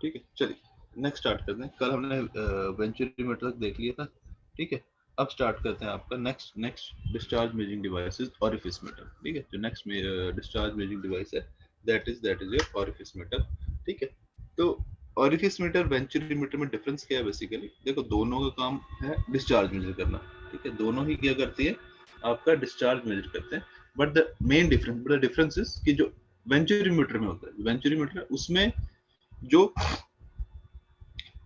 ठीक है, चलिए नेक्स्ट स्टार्ट करते हैं। कल हमने वेंचुरीमीटर तक देख लिया था, ठीक है। अब स्टार्ट करते हैं आपका next discharge measuring devices orifice meter, ठीक है। जो नेक्स्ट डिस्चार्ज मेजरिंग डिवाइस है that is your orifice meter, ठीक है। तो ऑरिफिस मीटर वेंचुरीमीटर में डिफरेंस क्या है? बेसिकली देखो, दोनों का काम है डिस्चार्ज मेजर करना, ठीक है। दोनों ही क्या करती है? आपका डिस्चार्ज मेजर करते हैं। बट द डिफरेंस इज कि जो वेंचुरीमीटर में होता है, वेंचुरीमीटर उसमें जो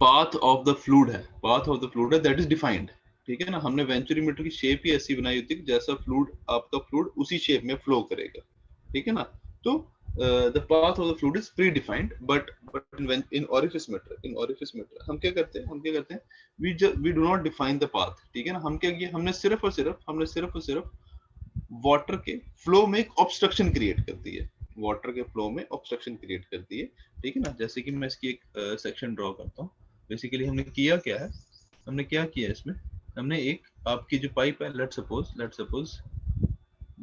पाथ ऑफ द फ्लूइड है दैट इज डिफाइंड, ठीक है ना। हमने वेंचुरीमीटर की शेप ही ऐसी बनाई होती है कि जैसा फ्लूइड, आपका फ्लूइड उसी शेप में फ्लो करेगा, ठीक है ना। तो the path of the fluid is predefined, but in orifice meter हम क्या करते हैं, we do not define the path, ठीक है ना। हम क्या किया, हमने सिर्फ और सिर्फ वाटर के फ्लो में एक ऑब्स्ट्रक्शन क्रिएट कर दी है, वाटर के फ्लो में ऑब्स्ट्रक्शन क्रिएट कर दी है, ठीक है ना। जैसे कि मैं इसकी एक सेक्शन ड्रॉ करता हूँ। बेसिकली हमने किया क्या है, हमने क्या किया इसमें, हमने एक आपकी जो पाइप है, let suppose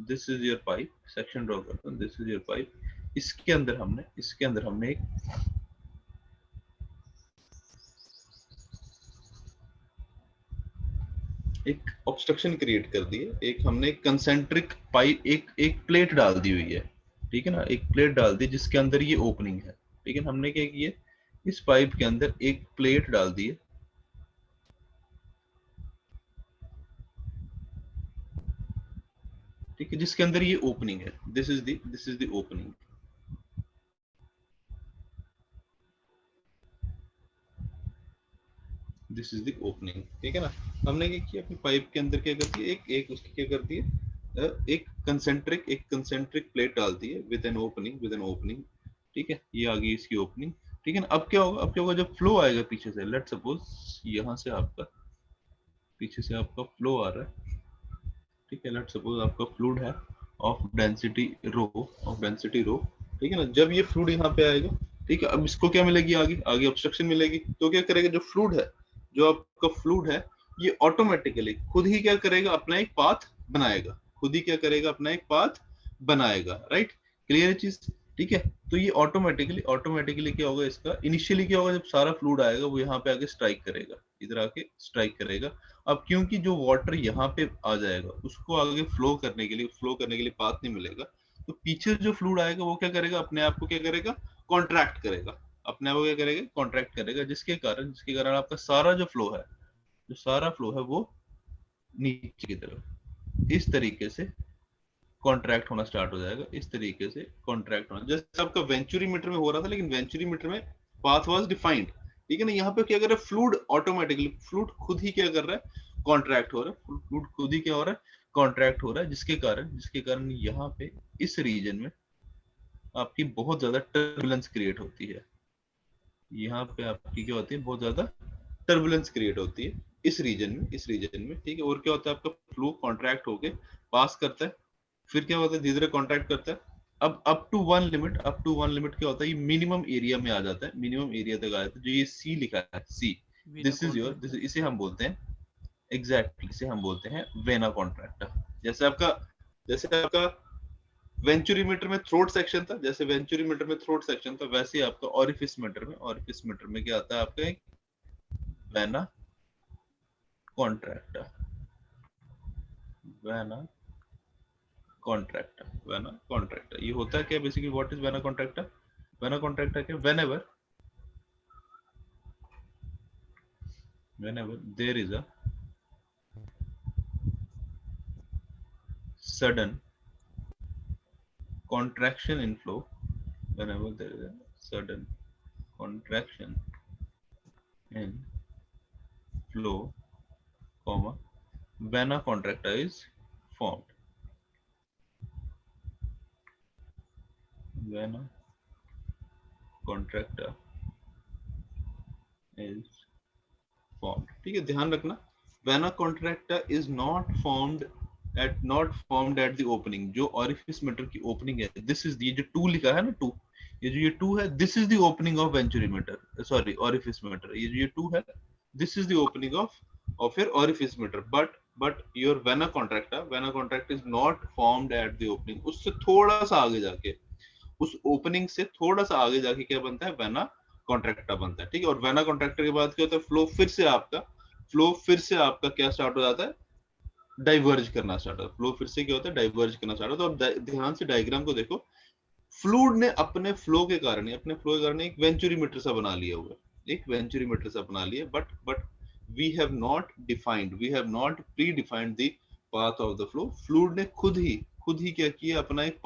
this is your pipe, section draw करता हूँ, दिस इज योर पाइप। इसके अंदर हमने एक ऑब्स्ट्रक्शन क्रिएट कर दी है। एक हमने कंसेंट्रिक पाइप, एक प्लेट डाल दी हुई है, ठीक है ना। एक प्लेट डाल दी जिसके अंदर ये ओपनिंग है, ठीक है। हमने क्या किया, इस पाइप के अंदर एक प्लेट डाल दी है, ठीक है, जिसके अंदर ये ओपनिंग है। This is the opening, this is the opening, ठीक है ना। हमने क्या किया, अपनी पाइप के अंदर क्या कर दिया, एक उसकी क्या कर दी है, एक कंसेंट्रिक प्लेट डाल दी है विद एन ओपनिंग, ठीक है। ये आ गई इसकी ओपनिंग, ठीक है ना। अब क्या होगा जब फ्लो आएगा पीछे से, लेट सपोज यहाँ से आपका पीछे से आपका फ्लो आ रहा है, ठीक है। लेट सपोज आपका फ्लूइड है ऑफ डेंसिटी रो, ठीक है ना। जब ये फ्लूइड यहाँ पे आएगा, ठीक है, अब इसको क्या मिलेगी, आगे आगे ऑब्स्ट्रक्शन मिलेगी। तो क्या करेगा, जो आपका फ्लूइड है, ये ऑटोमेटिकली खुद ही क्या करेगा, अपना एक पाथ बनाएगा, खुद ही क्या करेगा, अपना एक पाथ बनाएगा, राइट। क्लियर है चीज, ठीक है। तो ये ऑटोमेटिकली क्या होगा, इसका इनिशियली क्या होगा, जब सारा फ्लूइड आएगा वो यहाँ पे आके स्ट्राइक करेगा, इधर आके स्ट्राइक करेगा। अब क्योंकि जो वाटर यहाँ पे आ जाएगा, उसको आगे फ्लो करने के लिए पाथ नहीं मिलेगा, तो पीछे जो फ्लूइड आएगा वो क्या करेगा, अपने आप को क्या करेगा, कॉन्ट्रैक्ट करेगा, अपने आप को क्या करेगा, कॉन्ट्रैक्ट करेगा, जिसके कारण आपका सारा फ्लो है वो नीचे की तरफ इस तरीके से कॉन्ट्रैक्ट होना स्टार्ट हो जाएगा, इस तरीके से कॉन्ट्रैक्ट होना, जैसे आपका वेंचुरी मीटर में हो रहा था। लेकिन वेंचुरी मीटर में पाथ वाज डिफाइंड, ठीक है ना। यहाँ पे क्या कर रहा है, फ्लूइड खुद ही क्या कर रहा है, कॉन्ट्रैक्ट हो रहा है, फ्लूइड खुद ही क्या हो रहा है, कॉन्ट्रैक्ट हो रहा है, जिसके कारण यहाँ पे इस रीजन में आपकी बहुत ज्यादा टर्बुलेंस क्रिएट होती है। यहाँ पे आपकी क्या होती है, बहुत ज्यादा टर्बुलेंस क्रिएट होती है इस रीजन में, ठीक है। और क्या होता है, आपका फ्लो कॉन्ट्रैक्ट होके पास करता है, फिर क्या होता है, धीरे धीरे कॉन्ट्रैक्ट करता है। अब अप टू वन लिमिट क्या होता है, ये मिनिमम एरिया में आ जाता है, मिनिमम एरिया तक आ जाता है, जो ये सी लिखा है, सी, वीना दिस कॉन्ट्रैक्टर। इसे हम बोलते हैं, एग्जैक्टली इसे हम बोलते हैं वेना कॉन्ट्रैक्टर। जैसे आपका वेंचुरीमीटर में थ्रोट सेक्शन था, वैसे ही आपका ऑरिफिस मीटर में क्या आता है, आपका एक vena contractor, vena vena contractor ये होता है क्या, basically what is vena contractor क्या, whenever there is a sudden contraction in flow, whenever there is a sudden contraction in flow, comma, vena contracta is formed. Vena contracta is formed, ठीक है। ध्यान रखना, vena contracta is not formed at the opening, जो orifice meter की opening है, this is ये जो to लिखा है ना, टू, ये टू है, this is the opening of venturi meter, sorry orifice meter, ये टू है, this is the opening of your orifice meter. But your vena contract is not formed at the opening, उससे थोड़ा सा आगे जाके, उस ओपनिंग से थोड़ा सा आगे जाके क्या बनता है, वेना कॉन्ट्रैक्टा बनता है, ठीक है। और वेना कॉन्ट्रैक्टा के बाद क्या होता है, फ्लो फिर से आपका क्या स्टार्ट हो जाता है, डाइवर्ज करना स्टार्ट होता है। फ्लो फिर से क्या होता है, डाइवर्ज करना स्टार्ट होता है। तो अब ध्यान से डायग्राम को देखो, फ्लूइड ने अपने फ्लो के कारण एक वेंचुरीमीटर सा बना लिया हुआ है, एक वेंचुरीमीटर सा बना लिया, but we have not predefined the path of the flow. Fluid ने खुद ही क्या किया, अपना एक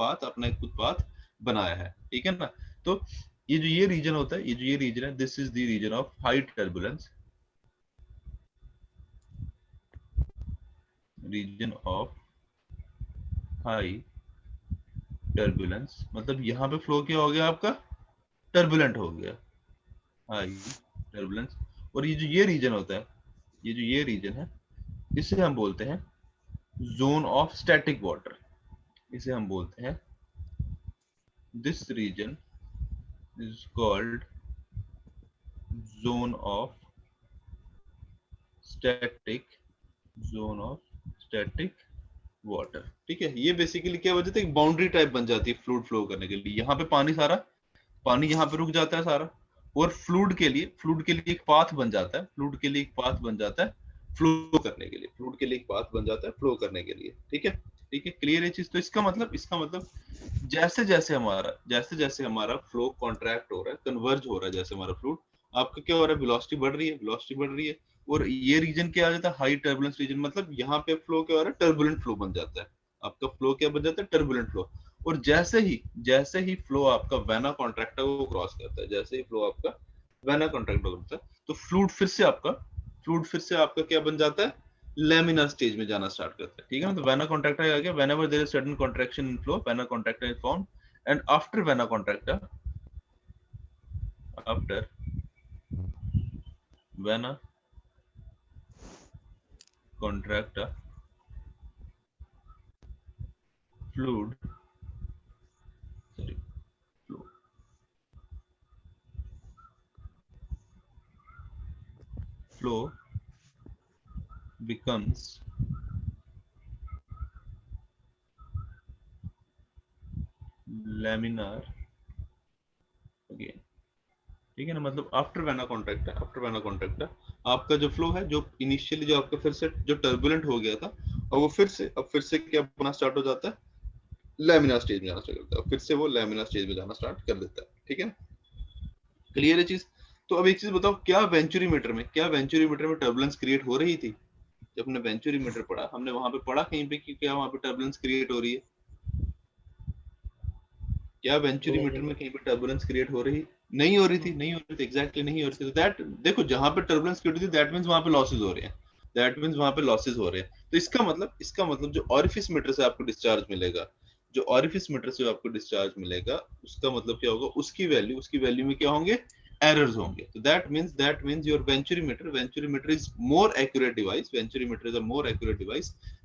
खुद पाथ बनाया है, ठीक है ना। तो ये जो ये रीजन होता है, ये जो ये रीजन है, this is the region of high turbulence, region of high turbulence. मतलब यहाँ पे फ्लो क्या हो गया आपका, टर्बुलेंट हो गया, हाई टर्बुलेंस। और ये जो ये रीजन होता है, ये जो ये रीजन है, इसे हम बोलते हैं जोन ऑफ स्टैटिक वाटर, इसे हम बोलते हैं, this region is called zone of static, zone of static water, ठीक है। ये बेसिकली क्या वजह है, एक बाउंड्री टाइप बन जाती है फ्लूइड फ्लो करने के लिए। यहाँ पे पानी यहाँ पे रुक जाता है सारा, और फ्लूइड के लिए एक पाथ बन जाता है, फ्लूइड के लिए एक पाथ बन जाता है फ्लो करने के लिए, फ्लूइड के लिए एक पाथ बन जाता है फ्लो करने के लिए, ठीक है। ठीक है, क्लियर है चीज। तो इसका मतलब जैसे जैसे हमारा फ्लो कॉन्ट्रैक्ट हो रहा है, कन्वर्ज हो रहा है, जैसे हमारा फ्लूइड, आपका क्या हो रहा है, वेलोसिटी बढ़ रही है। और ये रीजन क्या आ जाता है, हाई टर्बुलेंस रीजन। मतलब यहाँ पे फ्लो क्या हो रहा है, टर्बुलेंट फ्लो बन जाता है, आपका फ्लो क्या बन जाता है, टर्बुलेंट फ्लो। और जैसे ही फ्लो आपका वेना कॉन्ट्रैक्टा को क्रॉस करता है, जैसे ही फ्लो आपका वेना कॉन्ट्रैक्टा करता है, तो फ्लूइड फिर से आपका क्या बन जाता है, लेमिनर स्टेज में जाना स्टार्ट करता है, ठीक है ना। तो वेना कॉन्ट्रैक्टा आ गया, whenever there is sudden contraction in flow, vena contracta is found, and after vena contracta, after vena contracta, fluid sorry flow flow becomes laminar again, ठीक है ना। मतलब आफ्टर वेना कॉन्ट्रैक्ट आपका जो फ्लो है, जो इनिशियली जो आपका फिर से जो टर्बुलेंट हो गया था, और वो फिर से क्या बना स्टार्ट हो जाता है, लैमिनार स्टेज में जाना स्टार्ट करता है, फिर से वो लैमिनार स्टेज में जाना स्टार्ट कर देता है, ठीक है। क्लियर है चीज। तो अब एक चीज बताओ, क्या वेंचुरीमीटर में टर्बुलेंस क्रिएट हो रही थी, जब हमने वेंचुरीमीटर पढ़ा, हमने वहां पे पढ़ा कहीं पे कि क्या वहां पे टर्बुलेंस क्रिएट हो रही है, क्या वेंचुरीमीटर में कहीं पे टर्बुलेंस क्रिएट हो रही, नहीं हो रही थी, एग्जैक्टली नहीं हो रही थी। तो दैट देखो, जहां पे टर्बुलेंस क्रिएट होती है, दैट मींस वहां पे लॉसेस हो रहे हैं, तो इसका मतलब जो ऑरिफिस मीटर से आपको डिस्चार्ज मिलेगा, उसका मतलब क्या होगा, उसकी वैल्यू में क्या होंगे, एरर्स होंगे। तो that means your venturimeter is more accurate device,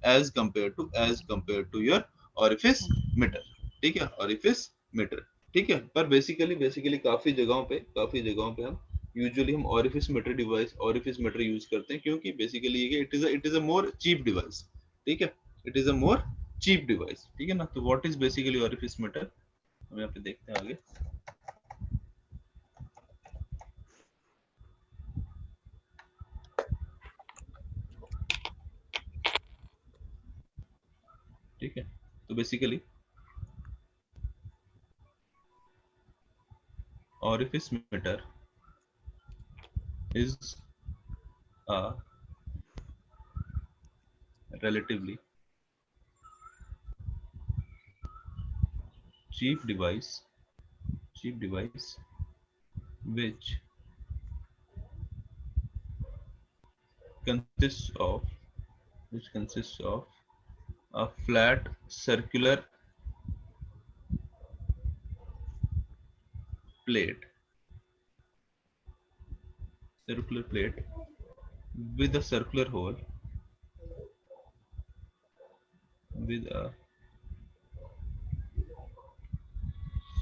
as compare to your orifice meter, ठीक है, ऑरिफिस मीटर, ठीक है। पर बेसिकली काफी जगहों पे हम ऑरिफिस मीटर यूज करते हैं, क्योंकि बेसिकली ये it is a more cheap device, ठीक है, it is a more cheap device, ठीक है ना। तो what is basically orifice meter, हम यहाँ पे देखते हैं आगे, ठीक है। तो basically orifice meter is a relatively cheap device which consists of a flat plate circular plate with a with a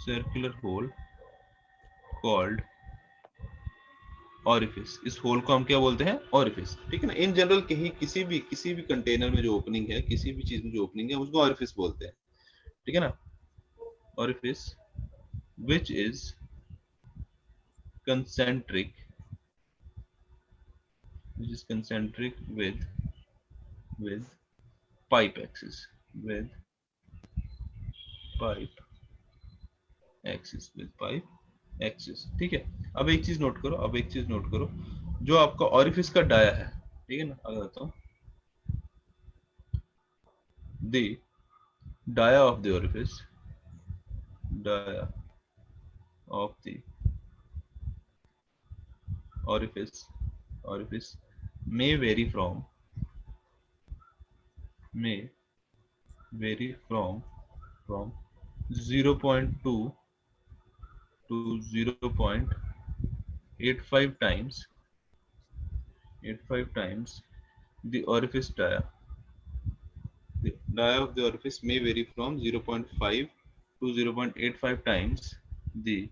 circular hole called orifice. इस होल को हम क्या बोलते हैं, ऑरिफिस, ठीक है ना। इन जनरल कहीं किसी भी कंटेनर में जो ओपनिंग है, किसी भी चीज में जो ओपनिंग है, उसको ऑरिफिस बोलते हैं, ठीक है ना। Orifice which is concentric, which is concentric with pipe axis, with pipe axis, with pipe axis। ठीक है, अब एक चीज नोट करो, अब एक चीज नोट करो, जो आपका ऑरिफिस का डाया है, ठीक है ना, अगर बताता हूँ, the dia of the orifice, dia of the orifice may vary from 0.2 to 0.85 times the orifice dia. The dia of the orifice may vary from 0.5 to 0.85 times the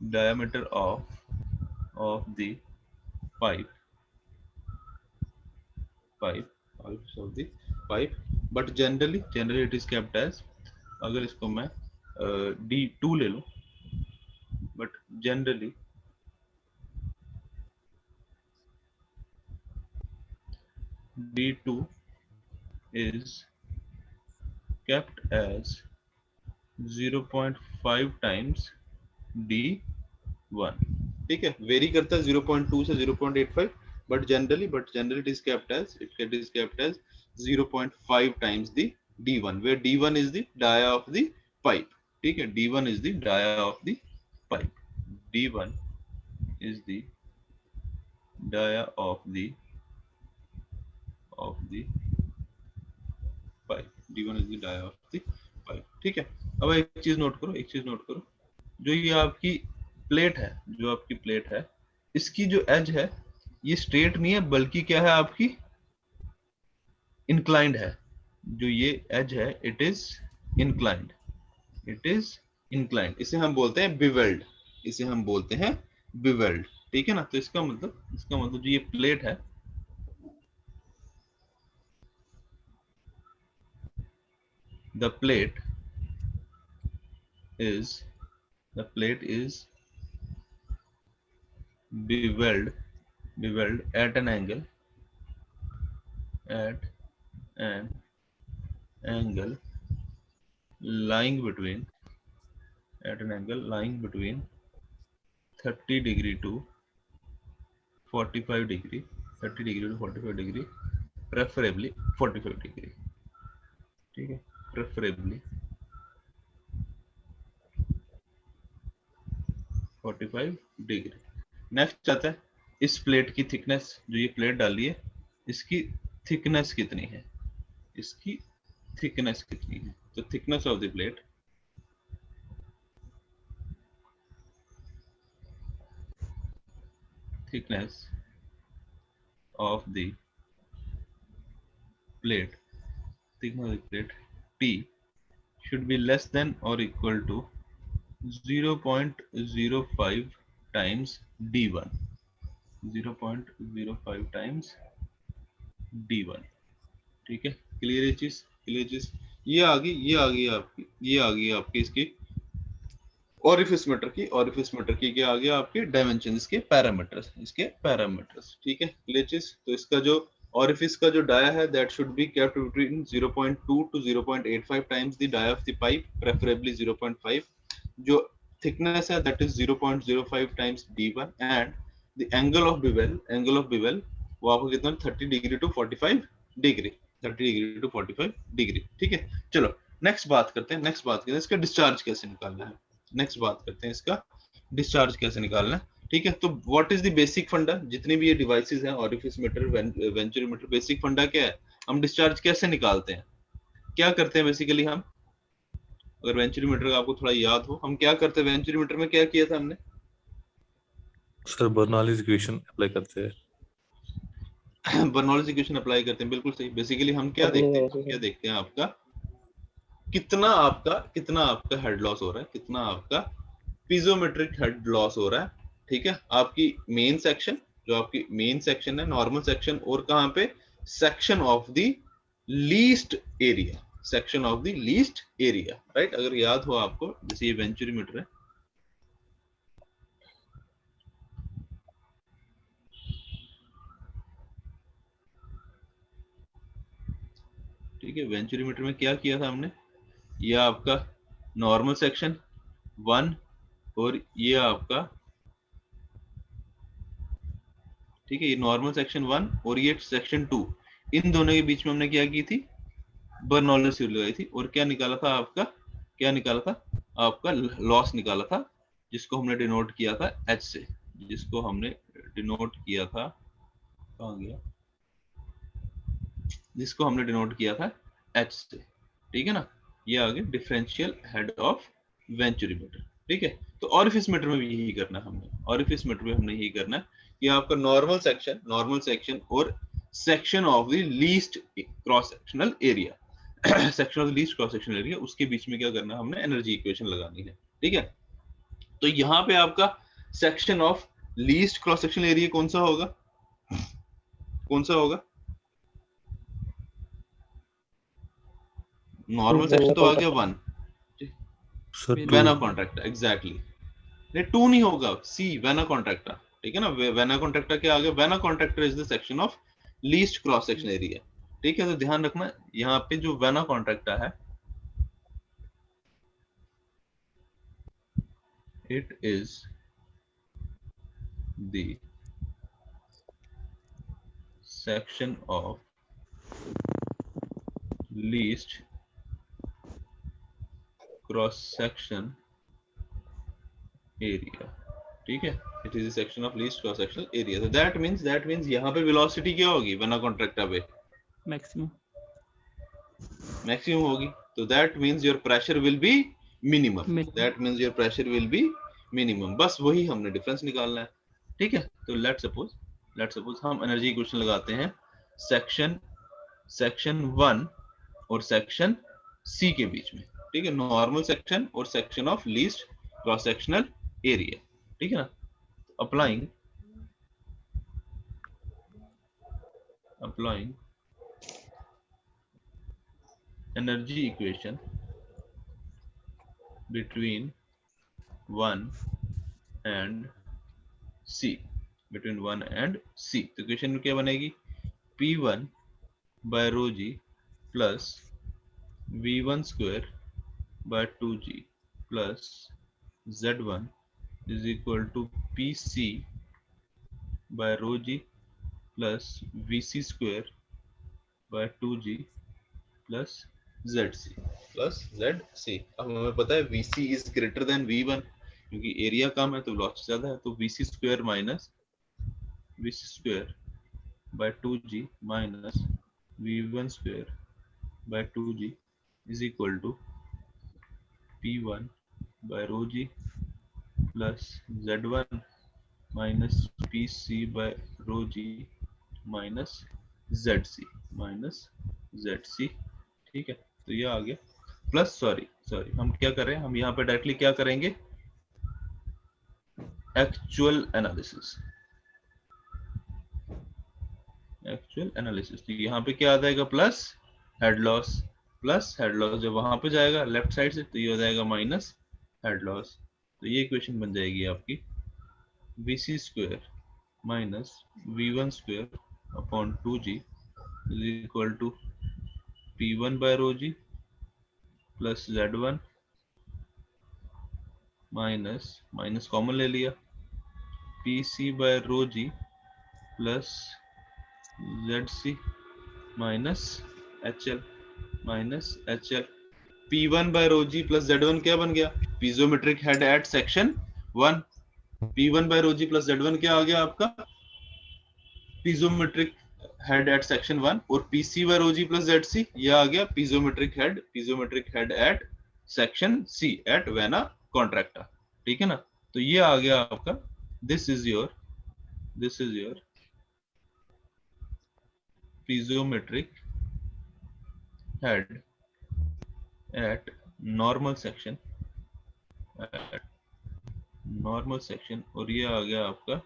diameter of the pipe of the pipe, but generally it is kept as, अगर इसको मैं D2 ले लूं, but generally D2 is kept as 0.5 times D1। ठीक है, very करता है 0.2 से 0.85, but generally it is kept as 0.5 times the D1, where D1 is the dia of the pipe। ठीक है, D1 is the dia of the pipe, D1 is the dia of the pipe, D1 is the dia of the pipe। ठीक है, अब एक चीज note करो, जो ये आपकी प्लेट है, इसकी जो एज है ये स्ट्रेट नहीं है, बल्कि क्या है आपकी इंक्लाइंड है। जो ये एज है इट इज इंक्लाइंड, इसे हम बोलते हैं बिवेल्ड, ठीक है ना। तो इसका मतलब जो ये प्लेट है, the plate is beveled at an angle lying between 30 degree to 45 degree, preferably 45 degree। ठीक है, preferably 45 डिग्री। नेक्स्ट आता है इस प्लेट की थिकनेस, जो ये प्लेट डाली है इसकी थिकनेस कितनी है, तो thickness of the plate, T should be less than or equal to 0.05 times D1, 0.05 times D1। ठीक है, क्लियर ये चीज, ये आ गई आपकी इसकी ऑरिफिस मीटर की क्या आ गया आपके डायमेंशन, इसके पैरामीटर्स। ठीक है, क्लियर चीज। तो इसका जो ऑरिफिस का जो डाया है that should be kept between 0.2 to 0.85 times the dia of the pipe, preferably 0.5। जो थिकनेस है that is 0.05 times D1 and the angle of bevel वो आपको कितना 30 डिग्री टू 45 डिग्री। ठीक है, चलो नेक्स्ट बात करते हैं इसका डिस्चार्ज कैसे निकालना है। कैसे निकालना है। ठीक है, तो व्हाट इज द बेसिक फंडा, जितनी भी ये डिवाइसेस हैं, ऑरिफिस मीटर, वेंचुरोमीटर, बेसिक फंडा क्या है, हम डिस्चार्ज कैसे निकालते हैं, क्या करते हैं बेसिकली हम। अगर वेंचुरोमीटर का आपको थोड़ा याद हो, हम क्या करते हैं वेंचुरोमीटर में, क्या किया था हमने सर, बर्नौलीज इक्वेशन अप्लाई करते हैं। बर्नौलीज इक्वेशन अप्लाई करते हैं, बिल्कुल सही। बेसिकली हम क्या देखते हैं आपका कितना आपका हेड लॉस हो रहा है, कितना आपका पीजोमेट्रिक हेड लॉस हो रहा है। ठीक है, आपकी मेन सेक्शन, जो आपकी मेन सेक्शन है, नॉर्मल सेक्शन, और कहां पे section of the least area, right. अगर याद हो आपको, जैसे ये वेंचुरोमीटर है, ठीक है, वेंचुरीमीटर में क्या किया था हमने, ये आपका नॉर्मल सेक्शन 1 और ये आपका, ठीक है, ये नॉर्मल सेक्शन 1 और ये सेक्शन 2, इन दोनों के बीच में हमने क्या की थी, बर्नौली सीरीज लगाई थी, और क्या निकाला था आपका, क्या निकाला था आपका, लॉस निकाला था, जिसको हमने डिनोट किया था H से, जिसको हमने डिनोट किया था, कहाँ गया, जिसको हमने डिनोट किया था H से, ठीक है ना, ये आ गया डिफरेंशियल हेड ऑफ वेंचुरीमीटर। ठीक है, तो ऑरिफिस मीटर में भी यही करना है हमने, ऑरिफिस मीटर में हमने यही करना है कि आपका नॉर्मल सेक्शन और section of the least cross sectional area section of the least cross sectional area, उसके बीच में क्या करना है, हमने एनर्जी इक्वेशन लगानी है। ठीक है, तो यहाँ पे आपका section of least cross sectional area कौन सा होगा, कौन सा होगा, नॉर्मल सेक्शन तो आ गया 1, सर वेना 2 कॉन्ट्रैक्टा, एग्जैक्टली, नहीं 2 नहीं होगा, सी वेना कॉन्ट्रैक्टा, ठीक है ना, वेना कॉन्ट्रैक्टा क्या आ गया, vena contracta is the section of least cross section area. ठीक है, तो ध्यान रखना यहाँ पे जो वेना कॉन्ट्रैक्टा है, it is the section of least cross section area. ठीक है, it is the section of least cross sectional area, तो दैट मींस यहाँ पे वेलोसिटी क्या होगी वेना कॉन्ट्रैक्टा पे, मैक्सिमम होगी, तो that means your pressure will be minimum, that means your pressure will be minimum, बस वही हमने डिफरेंस निकालना है। ठीक है, तो लेट सपोज हम एनर्जी इक्वेशन लगाते हैं सेक्शन 1 और सेक्शन सी के बीच में। ठीक है, नॉर्मल सेक्शन और section of least cross sectional area. ठीक है ना, applying energy equation between 1 and C, between 1 and C, तो इक्वेशन में क्या बनेगी, P1 by rho g plus V1 square by 2g plus Z1 is equal to PC by rho g plus VC square by 2g plus ZC plus ZC। अब हमें पता है VC is greater than V1, क्योंकि area कम है तो velocity ज्यादा है, तो VC square minus VC square by 2g minus V1 square by 2g is equal to P1 by rho g plus Z1 minus PC by rho g minus ZC ठीक है, तो ये आ गया प्लस, सॉरी हम क्या कर रहे हैं, हम यहाँ पे डायरेक्टली क्या करेंगे, एक्चुअल एनालिसिस, तो यहाँ पे क्या आ जाएगा, प्लस हेड लॉस, जब वहां पे जाएगा लेफ्ट साइड से तो ये हो जाएगा माइनस हेड लॉस, तो ये इक्वेशन बन जाएगी आपकी VC square minus V1 square upon 2g is equal to P1 by rho g plus Z1 minus common ले लिया, PC by rho g plus ZC minus HL P1 by rho g plus Z1 क्या बन गया, piezometric head at section 1, P1 by rho g plus Z1 क्या आ गया आपका, पीजोमेट्रिक head at section 1, और PC by rho g plus ZC ये आ गया piezometric head at section C eight vena contracta. ठीक है ना, तो ये आ गया आपका, this is your piezometric head at normal section, और ये आ गया आपका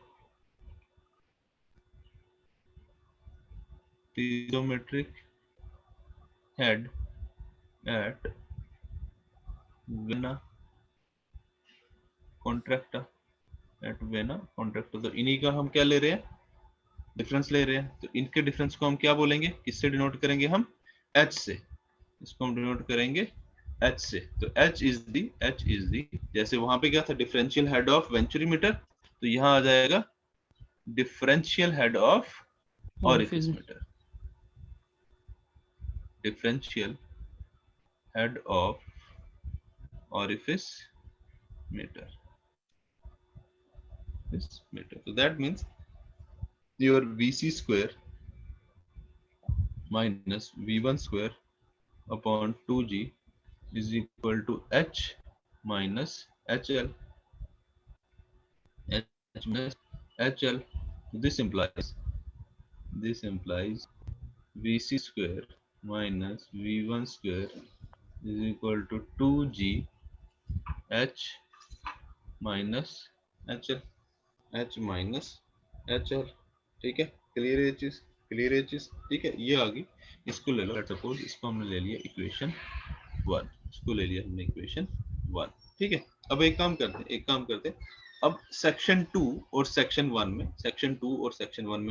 piezometric head at vena contracta, तो इन्हीं का हम क्या ले रहे हैं, डिफरेंस ले रहे हैं, तो इनके डिफरेंस को हम क्या बोलेंगे, किससे डिनोट करेंगे हम, H से। इसको हम डिनोट करेंगे H से। तो H इज दी, जैसे वहां पे क्या था, डिफरेंशियल हेड ऑफ वेंचुरीमीटर, तो यहाँ आ जाएगा differential head of orifice meter, differential head of orifice meter, this meter. So that means your VC square minus V1 square upon 2G is equal to H minus HL. H minus HL. This implies VC square minus V1 square is equal to 2G H minus HL. H minus HL. ठीक है, clear है चीज, clear है चीज, ठीक है। ये आ गई, इसको ले लो, लेट्स सपोज इसको हमने ले लिया इक्वेशन 1, इसको ले लिया हमने इक्वेशन 1, ठीक है। अब एक काम करते हैं, अब सेक्शन 2 और सेक्शन 1 में,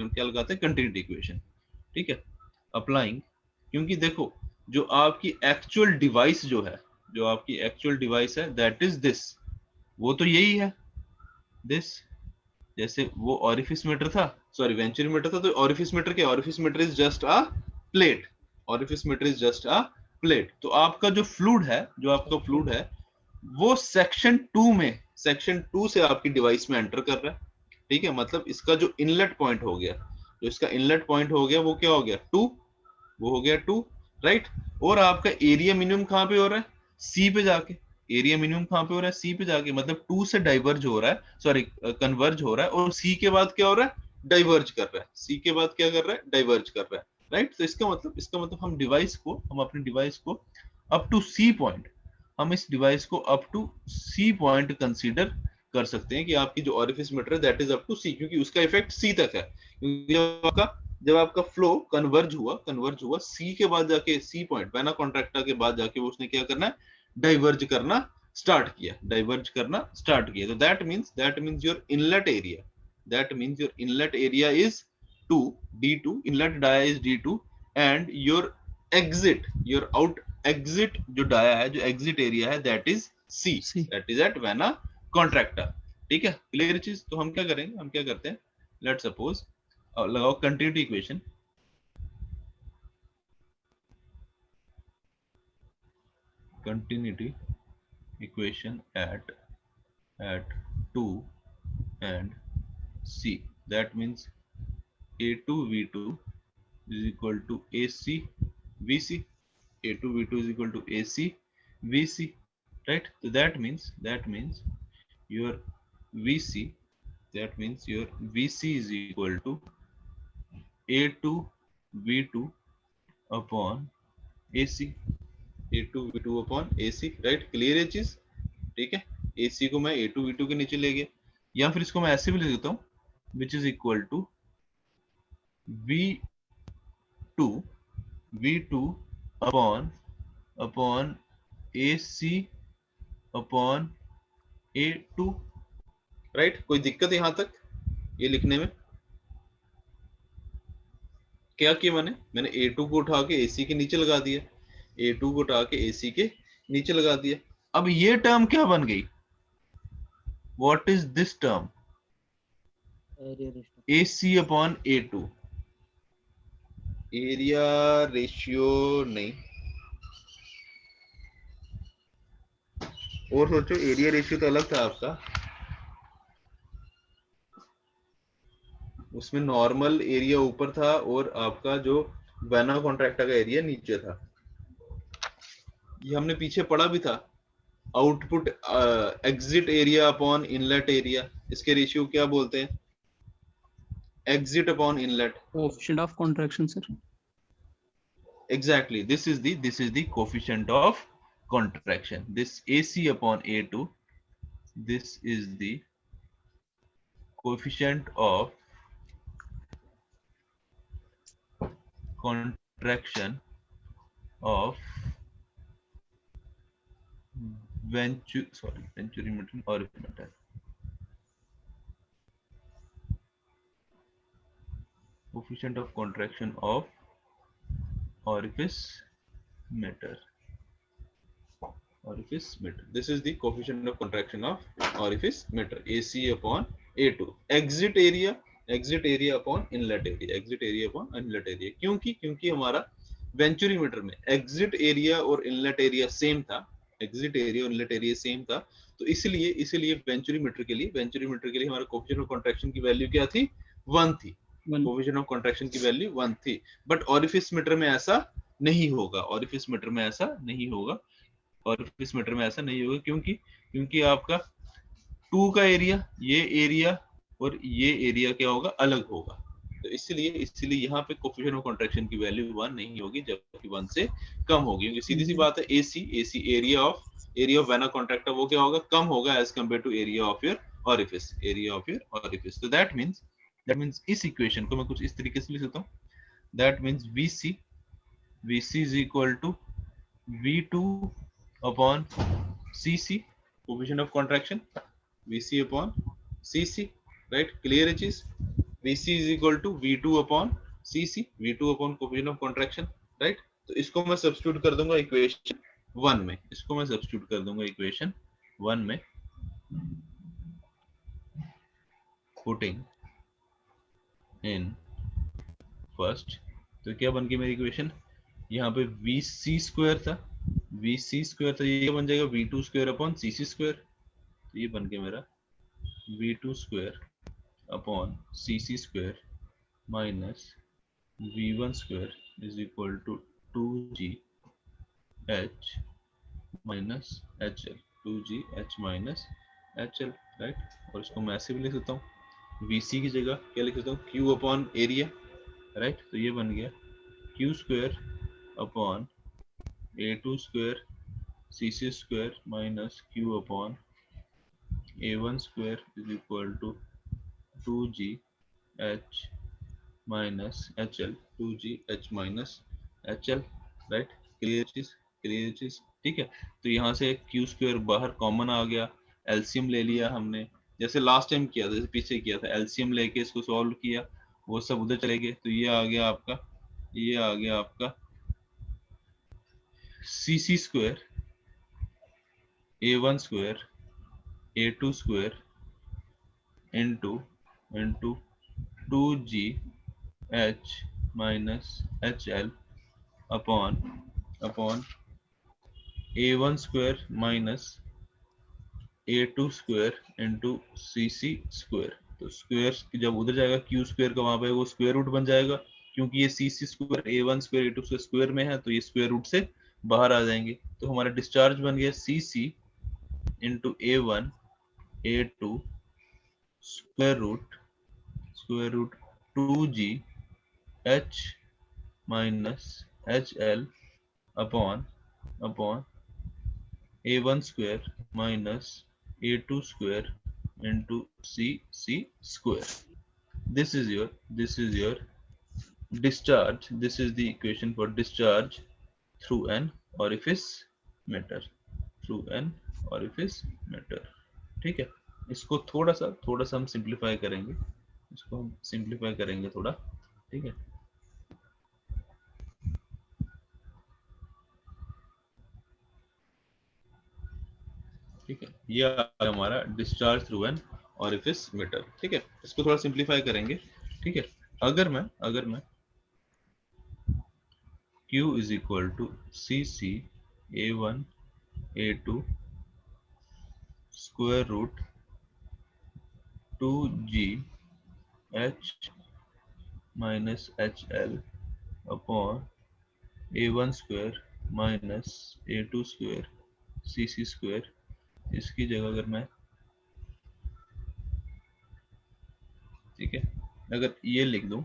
हम क्या लगाते हैं, कंटिन्यूटी इक्वेशन, ठीक है, अप्लाइंग। क्योंकि देखो जो आपकी एक्चुअल डिवाइस है दैट इज दिस, वो तो यही है दिस। जैसे वो ऑरिफिस मीटर था, सॉरी वेंचुरी मीटर था, तो ऑरिफिस मीटर क्या, orifice meter is just a plate, तो आपका जो फ्लूइड है वो सेक्शन 2 से आपकी डिवाइस में एंटर कर रहा है, ठीक है। मतलब इसका जो इनलेट पॉइंट हो गया, वो क्या हो गया, 2, वो हो गया 2, राइट। और आपका एरिया मिनिमम कहां पे हो रहा है, सी पे जाके, मतलब 2 से डाइवर्ज हो रहा है, सॉरी कन्वर्ज हो रहा है, और सी के बाद क्या हो रहा है, डाइवर्ज कर रहा है, डाइवर्ज कर रहा है, राइट। तो इसका मतलब हम अपने डिवाइस को up to C point, consider कर सकते हैं कि आपकी जो ऑरिफिस मीटर है that is up to C, क्योंकि उसका इफेक्ट सी तक है। क्योंकि जब आपका फ्लो कन्वर्ज हुआ सी के बाद जाके, सी पॉइंट वेना कॉन्ट्रैक्टा के बाद जाके वो उसने क्या करना है, डाइवर्ज करना स्टार्ट किया, तो that means your inlet area is 2 D2, inlet dia is D2, and your out exit जो डाया है, जो एग्जिट एरिया है that is C, that is at vena contracta, ठीक है, क्लियर चीज। तो हम क्या करते हैं, लेट सपोज लगाओ continuity equation, at 2 and C, that means A2 V2 is equal to AC VC, A2 V2 is equal to AC VC, right? So that means your VC, is equal to A2 V2 upon AC, A2 V2 upon AC, right? Clear है चीज, ठीक है। AC को मैं A2 V2 के नीचे ले गया, या फिर इसको मैं ऐसे भी लिख देता हूँ, which is equal to V2 upon AC upon A2, right. कोई दिक्कत यहां तक ये लिखने में? क्या किया मैंने A2 को उठा के AC के नीचे लगा दिया, A2 को उठा के AC के नीचे लगा दिया। अब ये टर्म क्या बन गई, what is this term, AC upon A2, area ratio नहीं, और सोचो, एरिया रेशियो तो अलग था आपका, उसमें नॉर्मल एरिया ऊपर था और आपका जो वेना कॉन्ट्रैक्टा का एरिया नीचे था। ये हमने पीछे पढ़ा भी था, output exit area upon inlet area, इसके रेशियो क्या बोलते हैं, exit upon inlet, coefficient of contraction, sir. exactly, this is the coefficient of contraction, this AC upon A2, this is the coefficient of contraction of venturimeter or orifimeter, coefficient of contraction of orifice matter. Orifice matter. This is the coefficient of contraction of orifice matter. AC upon A2. Exit area upon inlet area. Exit area upon inlet area. क्योंकि हमारा venturi meter में exit area और inlet area same था. Exit area और inlet area same था, तो इसलिए venturimeter के लिए हमारा कोएफिशिएंट ऑफ कंट्रैक्शन की वैल्यू क्या थी? 1 थी. कोएफिशिएंट ऑफ कंट्रैक्शन की वैल्यू 1 थी. बट ऑरिफिस मीटर में ऐसा नहीं होगा. ऑरिफिस मीटर में ऐसा नहीं होगा. ऑरिफिस मीटर में ऐसा नहीं होगा क्योंकि आपका 2 का एरिया, ये एरिया और ये एरिया क्या होगा? अलग होगा. तो इसलिए यहाँ पे कोएफिशिएंट ऑफ कंट्रैक्शन की वैल्यू 1 नहीं होगी, जबकि 1 से कम होगी. क्योंकि सीधी सी बात है, AC area of vena contracta वो क्या होगा? कम होगा as compare to area of your orifice. तो दैट मींस इस इक्वेशन को मैं कुछ इस तरीके से लिख सकता हूँ. That means VC is equal to V2 upon CC, coefficient of contraction, VC upon CC, right? Clear it is? VC is equal to V2 upon CC, V2 upon coefficient of contraction, right? तो इसको मैं substitute कर दूंगा equation 1 में. Putting in first. तो क्या बन गई मेरी इक्वेशन? यहाँ पे VC स्क्वायर था, ये बन जाएगा V2 square upon CC square. तो ये बन गया मेरा V2 square upon CC square minus V1 square is equal to 2GH minus HL, 2GH minus HL, right? और इसको मैं ऐसे भी लिख सकता हूँ, VC की जगह क्या लिख सकता हूँ? Q upon area, right? तो ये बन गया Q square upon A2 square CC square minus Q upon A1 square is equal to 2GH minus HL, 2GH minus HL, right? Clear चीज, ठीक है? तो यहाँ से Q स्क्वायर बाहर कॉमन आ गया, एलसीएम ले लिया हमने, जैसे लास्ट टाइम किया था, जैसे पीछे किया था, एलसीएम लेके इसको सॉल्व किया, वो सब उधर चले गए. तो ये आ गया आपका CC square A1 square A2 square into 2GH minus HL upon A1 square minus A2 square into CC square. तो स्क्वायर जब उधर जाएगा Q स्क्वायर का, वहां पे वो स्क्वायर रूट बन जाएगा, क्योंकि ये CC square A1 square A2 square में है, तो ये स्क्वायर रूट से बाहर आ जाएंगे. तो हमारा डिस्चार्ज बन गया CC into A1 A2 square root 2GH minus HL upon A1 square minus A2 square into CC square. This is your discharge. This is the equation for discharge through an orifice matter. ठीक है? इसको थोड़ा सा हम simplify करेंगे, थोड़ा, ठीक है? ठीक है, ये हमारा discharge through an orifice meter. ठीक है, इसको थोड़ा सिंप्लीफाई करेंगे. ठीक है, अगर मैं Q is equal to CC A1 A2 square root 2GH minus HL upon A1 square minus A2 square CC square, इसकी जगह अगर मैं, ठीक है, अगर ये लिख दूं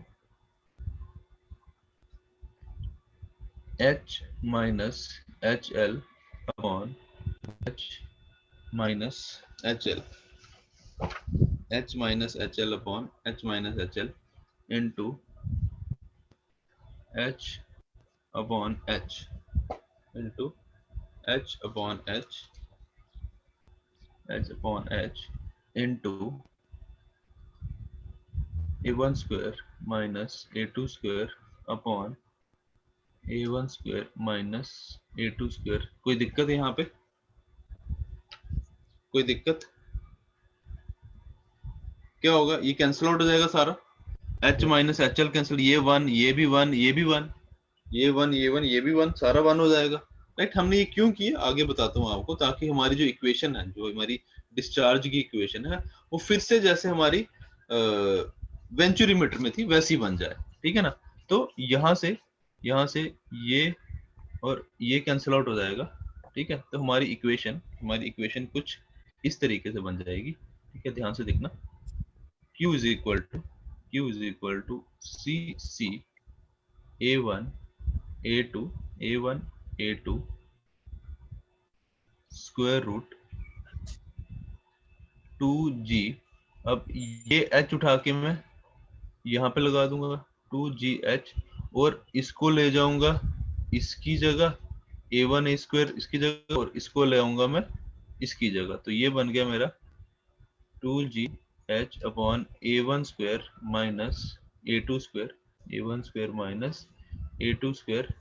H minus HL upon H minus HL, H minus HL upon H minus HL into H upon H into H upon H into A1 square minus A2 square upon A1 square minus A2 square. कोई दिक्कत है यहाँ पे? कोई दिक्कत? क्या होगा? ये कैंसिल आउट हो जाएगा सारा, H minus H L cancel, ये वन, ये भी वन, ये भी वन, ये वन, ये वन, ये भी वन, सारा वन हो जाएगा। राइट, हमने ये क्यों किया आगे बताता हूँ आपको, ताकि हमारी जो इक्वेशन है, जो हमारी डिस्चार्ज की इक्वेशन है, वो फिर से जैसे हमारी वेंचुरीमीटर में थी वैसी बन जाए। ठीक है ना? तो यहाँ से ये और ये कैंसिल आउट हो जाएगा। ठीक है, तो हमारी इक्वेशन कुछ इस तरीके से बन जाएगी। ठीक है, ध्यान से देखना। Q is equal to CC A1 A2 A1 A2 square root 2G। अब ये H उठा के मैं यहाँ पे लगा दूंगा 2GH, और इसको ले जाऊंगा इसकी जगह, A1 A स्क्वायर इसकी जगह, और इसको ले आऊंगा मैं इसकी जगह। तो ये बन गया मेरा 2GH upon A1 square minus A2 square, A1 square minus A2 square.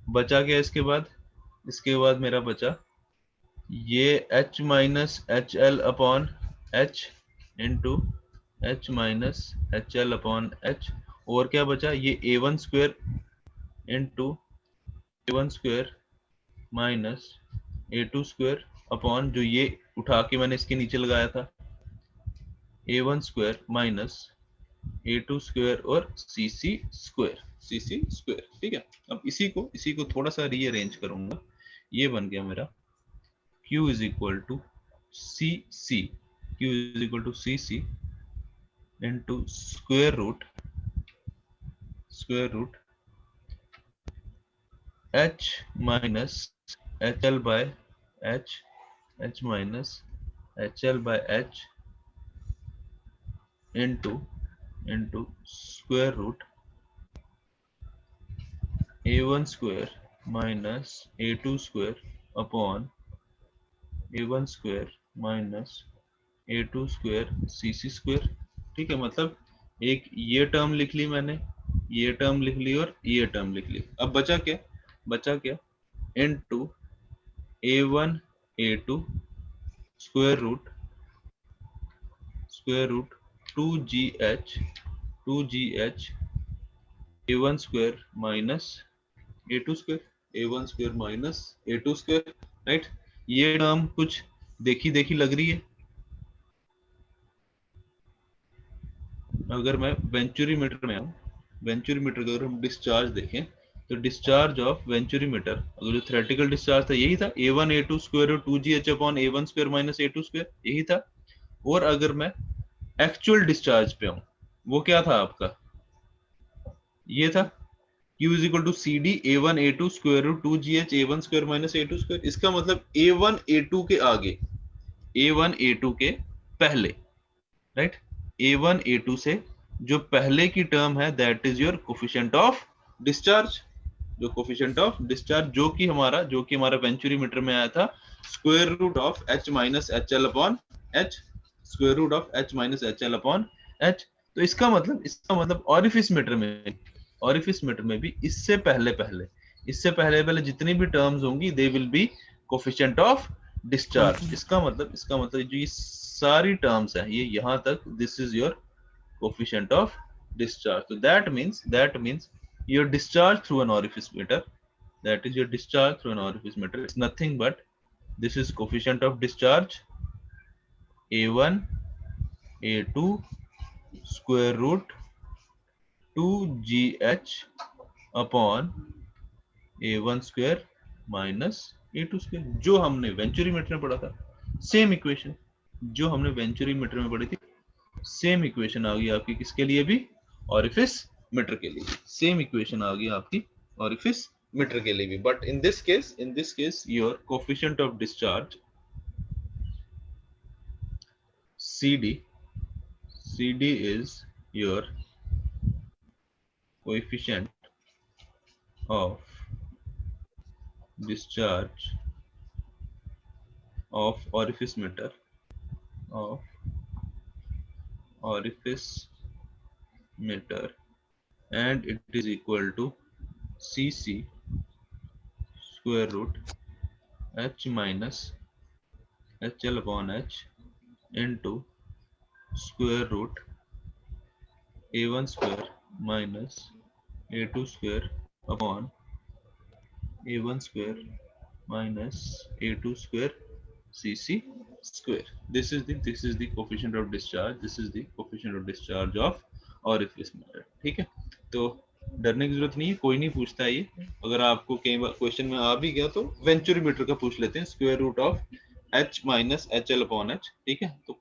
बचा क्या इसके बाद? इसके बाद मेरा बचा ये H minus H L upon H into H minus H L upon H, और क्या बचा? ये A1 square into A1 square minus A2 square upon जो ये उठा के मैंने इसके नीचे लगाया था A1 square minus A2 square और CC स्क्वायर। ठीक है, अब इसी को थोड़ा सा रीअरेंज करूंगा। ये बन गया मेरा Q is equal to CC into square root H minus H L by H minus H L by H into square root A1 square minus A2 square upon A1 square minus A2 square CC square. ठीक है, मतलब एक ये term लिख ली मैंने, ये term लिख ली और ये टर्म लिख ली। अब बचा क्या? Into A1 A2 square root 2GH A1 square minus A2 square, A1 square minus A2 square. Right, ये टर्म कुछ देखी लग रही है। अगर मैं वेंचुरीमीटर में आऊँ, वेंचुरीमीटर का अगर हम डिस्चार्ज देखें, तो डिस्चार्ज ऑफ वेंचुरीमीटर, अगर जो थ्योरेटिकल डिस्चार्ज था यही था, A1 A2 square root 2GH upon A1 square minus A2 square, यही था। और अगर मैं एक्चुअल डिस्चार्ज पे आऊँ, वो क्या था आपका? ये था Q is equal to CD A1 A2 square root 2GH A1 square minus A2 square. इसका मतलब A1 A2 के आगे, A1 A2 के पहले, राइट, A1 A2 से जो पहले की टर्म है, that is your coefficient of discharge. जो कोफिशिएंट ऑफ डिस्चार्ज जो कि हमारा वेंचुरीमीटर में आया था, square root of H minus H L upon H, square root of H minus H L upon H। तो इसका मतलब ऑरिफिस मीटर में भी इससे पहले जितनी भी टर्म्स होंगी, they will be coefficient of discharge. इसका मतलब जो ये सारी टर्म्स है, ये यहां तक, this is your coefficient of discharge. So that means your discharge through an orifice meter, it's nothing but this is coefficient of discharge A1 A2 square root 2GH upon A1 square minus A2 square, जो हमने venturimeter में पढ़ा था। Same equation जो हमने venturimeter में पढ़ी थी, सेम इक्वेशन आ गई आपकी किसके लिए भी? ऑरिफिस मीटर के लिए। सेम इक्वेशन आ गई आपकी ऑरिफिस मीटर के लिए भी। But in this case your coefficient of discharge CD is your coefficient of discharge of orifice meter and it is equal to CC square root h minus HL upon h into square root a1 square minus a2 square upon a1 square minus a2 square cc square. This is the coefficient of discharge. This is the coefficient of discharge of orifice method. ठीक है, तो डरने की जरूरत नहीं है, कोई नहीं पूछता है ये। अगर आपको कई बार क्वेश्चन में आ भी गया तो वेंचुरीमीटर का पूछ लेते हैं, square root of h minus H L upon H. ठीक है, तो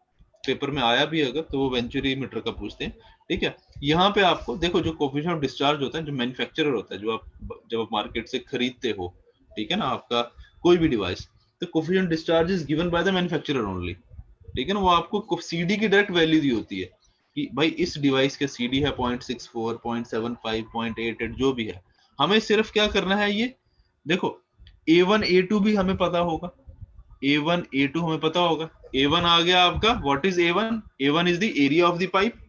पेपर में आया भी अगर तो वो वेंचुरीमीटर का पूछते हैं। ठीक है, यहाँ पे आपको देखो जो कोफिशिएंट ऑफ डिस्चार्ज होता है, जो मैन्युफैक्चरर होता है, जो आप जब आप मार्केट से खरीदते हो, ठीक है ना, आपका कोई भी डिवाइस, तो coefficient discharge is given by the manufacturer only. ठीक है ना, वो आपको सीडी की डायरेक्ट वैल्यू दी होती है कि भाई इस डिवाइस का सीडी है 0.64, 0.75, 0.88 जो भी है। हमें सिर्फ क्या करना है, ये देखो A1 A2 भी हमें पता होगा, A1 A2 हमें पता होगा। A1 आ गया आपका, what is A1? A1 is the area of the pipe.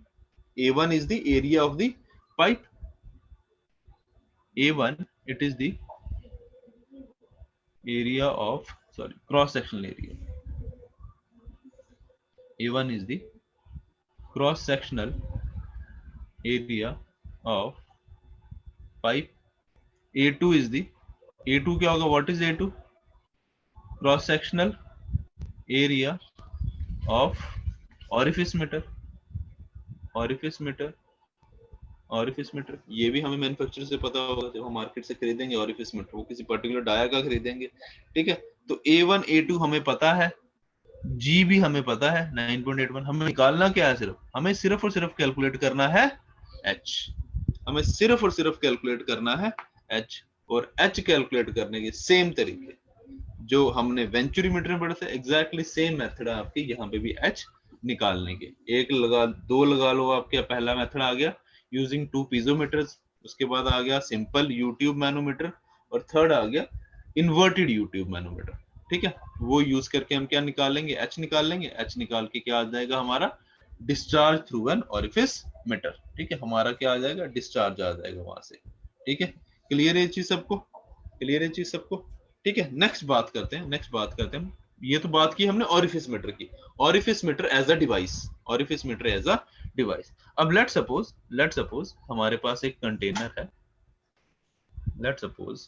A1 is the area of the pipe. A1 it is the area of cross sectional area. A1 is the cross sectional area of pipe. A2 is the A2 क्या होगा? What is A2? Cross sectional area of orifice meter. Orifice meter, orifice meter ये भी हमें manufacturer से पता होगा, जब हम मार्केट से खरीदेंगे orifice meter, वो किसी पर्टिकुलर डाया का खरीदेंगे। ठीक है, तो A1 A2 हमें पता है, G भी हमें पता है 9.81। हमें निकालना क्या है? हमें सिर्फ और सिर्फ कैलकुलेट करना है H। हमें सिर्फ और सिर्फ कैलकुलेट करना है H, और H कैलकुलेट करने के सेम तरीके जो हमने वेंचुरीमीटर में पढ़े थे, एग्जैक्टली सेम मेथड है आपकी यहाँ पे भी H निकालने के। एक लगा दो लगा लो, आपके पहला मेथड आ गया यूजिंग 2 पीजोमीटर्स, उसके बाद आ गया सिंपल यू ट्यूब मैनोमीटर, और थर्ड आ गया इन्वर्टेड यू ट्यूब मैनोमीटर। ठीक है, वो यूज करके हम क्या निकालेंगे? H निकाल लेंगे। H निकाल के क्या आ जाएगा हमारा? Discharge through an orifice meter. ठीक है, हमारा क्या आ जाएगा? डिस्चार्ज आ जाएगा वहां से। ठीक है, क्लियर है ये चीज सबको? क्लियर है चीज सबको? ठीक है, नेक्स्ट बात करते हैं। ये तो बात की हमने ऑरिफिस मीटर की, orifice meter as a device, orifice meter as a device. अब लेट सपोज हमारे पास एक कंटेनर है, लेट सपोज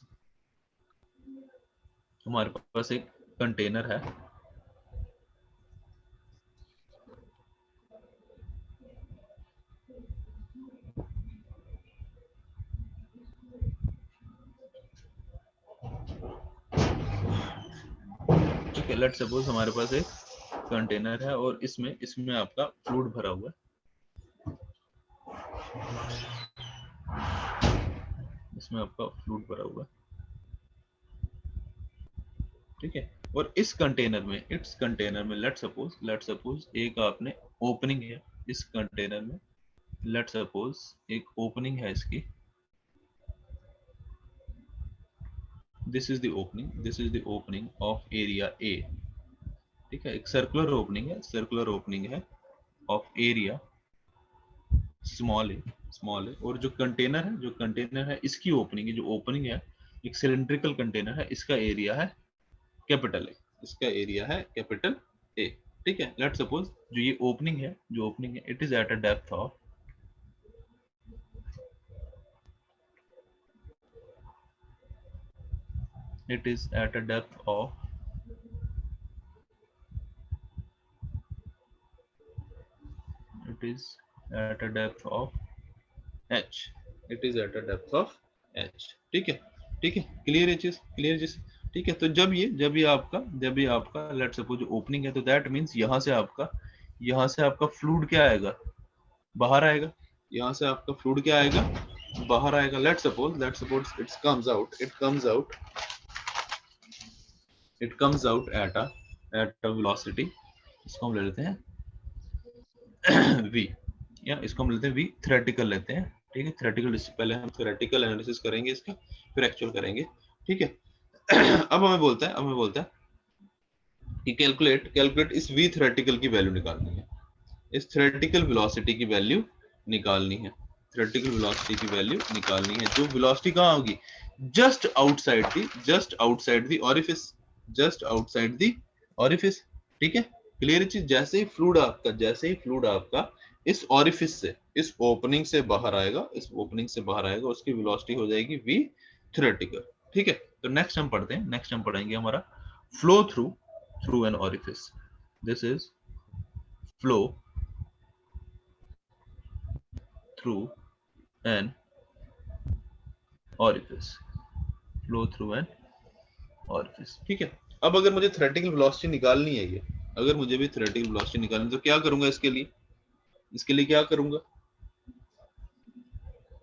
हमारे पास एक कंटेनर है, ठीक है, लेट सपोज हमारे पास एक कंटेनर है और इसमें आपका फ्लूइड भरा हुआ है, इसमें आपका फ्लूइड भरा हुआ है। ठीक है, और इस कंटेनर में लेट सपोज एक आपने ओपनिंग है इस कंटेनर में, लेट सपोज एक ओपनिंग है इसकी, this is the opening of area A. ठीक है, एक सर्कुलर ओपनिंग है ऑफ एरिया स्मॉल ए, और जो कंटेनर है इसकी ओपनिंग है, जो ओपनिंग है एक सिलिंड्रिकल कंटेनर है, इसका एरिया है कैपिटल ए, इसका एरिया है कैपिटल ए। ठीक है, लेट सपोज जो ये ओपनिंग है it is at a depth of it is at a depth of h, it is at a depth of h। ठीक है, क्लियर है चीज? ठीक है, तो जब ये आपका लेट सपोज ओपनिंग है, तो दैट मींस यहाँ से आपका फ्लूइड क्या आएगा? बाहर आएगा। यहाँ से आपका फ्लूइड क्या आएगा? बाहर आएगा। Let suppose it comes out at a velocity, इसको हम ले लेते हैं v, या इसको हम लेते हैं v, थ्योरेटिकल लेते हैं। ठीक है, थ्योरेटिकल, इससे पहले हम थ्योरेटिकल एनालिसिस करेंगे इसका, फिर एक्चुअल करेंगे। ठीक है, अब हमें बोलता है कि कैलकुलेट इस v थ्योरेटिकल की वैल्यू निकालनी है, इस थ्योरेटिकल वेलोसिटी की वैल्यू निकालनी है। थ्योरेटिकल वेलोसिटी की वैल्यू निकालनी है, जो वेलोसिटी कहाँ होगी, just outside the orifice, just outside the orifice. ठीक है, क्लियर चीज। जैसे ही फ्लूइड आपका इस ऑरिफिस से, इस ओपनिंग से बाहर आएगा, इस ओपनिंग से बाहर आएगा, उसकी वेलोसिटी हो जाएगी v थ्योरेटिकल। ठीक है, तो नेक्स्ट हम पढ़ते हैं, नेक्स्ट हम पढ़ेंगे हमारा flow through an orifice. This is flow through an orifice, flow through an orifice. ठीक है, अब अगर मुझे थ्योरेटिकल वेलोसिटी निकालनी है, ये अगर मुझे भी थ्योरेटिकल वेलोसिटी निकालनी है, तो क्या करूंगा इसके लिए क्या करूंगा,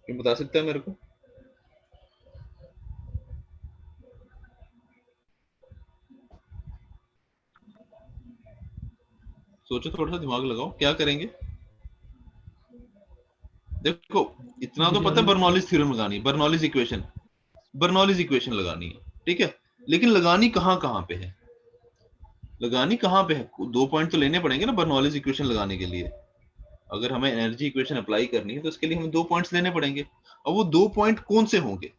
ये बता सकते हैं मेरे को? सोचो, थोड़ा सा दिमाग लगाओ, क्या करेंगे? देखो, इतना तो पता है, बर्नौलीज थ्योरम लगानी है, बर्नौलीज इक्वेशन लगानी है। ठीक है, लेकिन लगानी कहाँ पे है, लगानी कहाँ पे है? 2 पॉइंट तो लेने पड़ेंगे ना बर्नौलीज इक्वेशन लगाने के लिए। अगर हमें एनर्जी इक्वेशन अप्लाई करनी है तो उसके लिए हमें 2 पॉइंट्स लेने पड़ेंगे। अब वो 2 पॉइंट कौन से होंगे,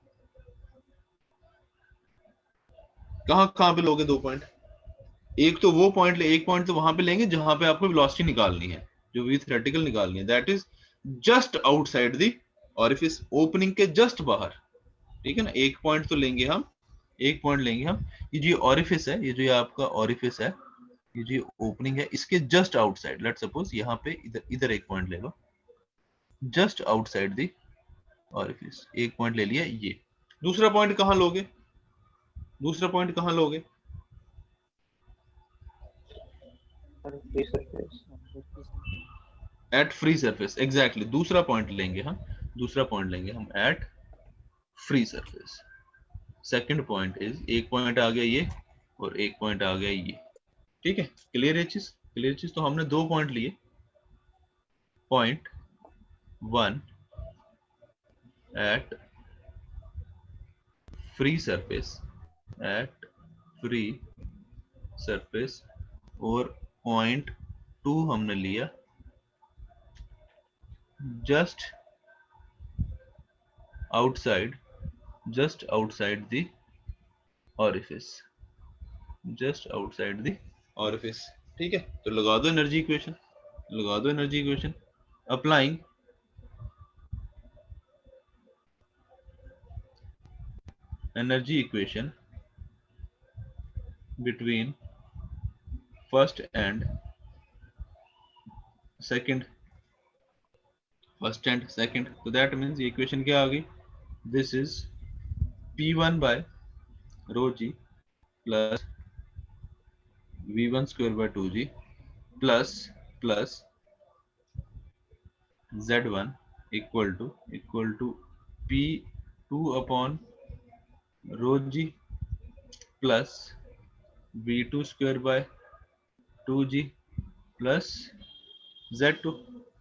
कहाँ पे लोगे 2 पॉइंट? एक तो वो पॉइंट एक पॉइंट तो वहां पे लेंगे जहां पे आपको वेलोसिटी निकालनी है, जो v थ्योरेटिकल निकालनी है, that is just outside the orifice, opening के जस्ट बाहर। ठीक है ना, एक पॉइंट तो लेंगे हम, एक पॉइंट लेंगे हम। ये जो ऑरिफिस है, ये जो आपका ऑरिफिस है, ये जो ओपनिंग है, इसके जस्ट आउटसाइड, लेट्स सपोज यहाँ पे इधर एक पॉइंट ले लो, जस्ट आउटसाइड द ऑरिफिस, एक पॉइंट ले लिया ये। दूसरा पॉइंट कहाँ लोगे, दूसरा पॉइंट कहाँ लोगे? एट फ्री सरफेस, एग्जैक्टली, दूसरा पॉइंट लेंगे हम, दूसरा पॉइंट लेंगे हम at free surface. Second point is, एक पॉइंट आ गया ये और एक पॉइंट आ गया ये। ठीक है, क्लियर है चीज, क्लियर चीज। तो हमने 2 पॉइंट लिए, point 1 at free surface, at free surface, और पॉइंट 2 हमने लिया just outside the orifice, just outside the orifice. ठीक है, तो लगा दो एनर्जी इक्वेशन, लगा दो energy equation. Applying energy equation between first and second, first and second, तो दैट मींस ये इक्वेशन क्या आ गई, this is P1 by rho g plus V1 square by 2g plus Z1 equal to P2 upon rho g plus V2 square by 2g plus Z2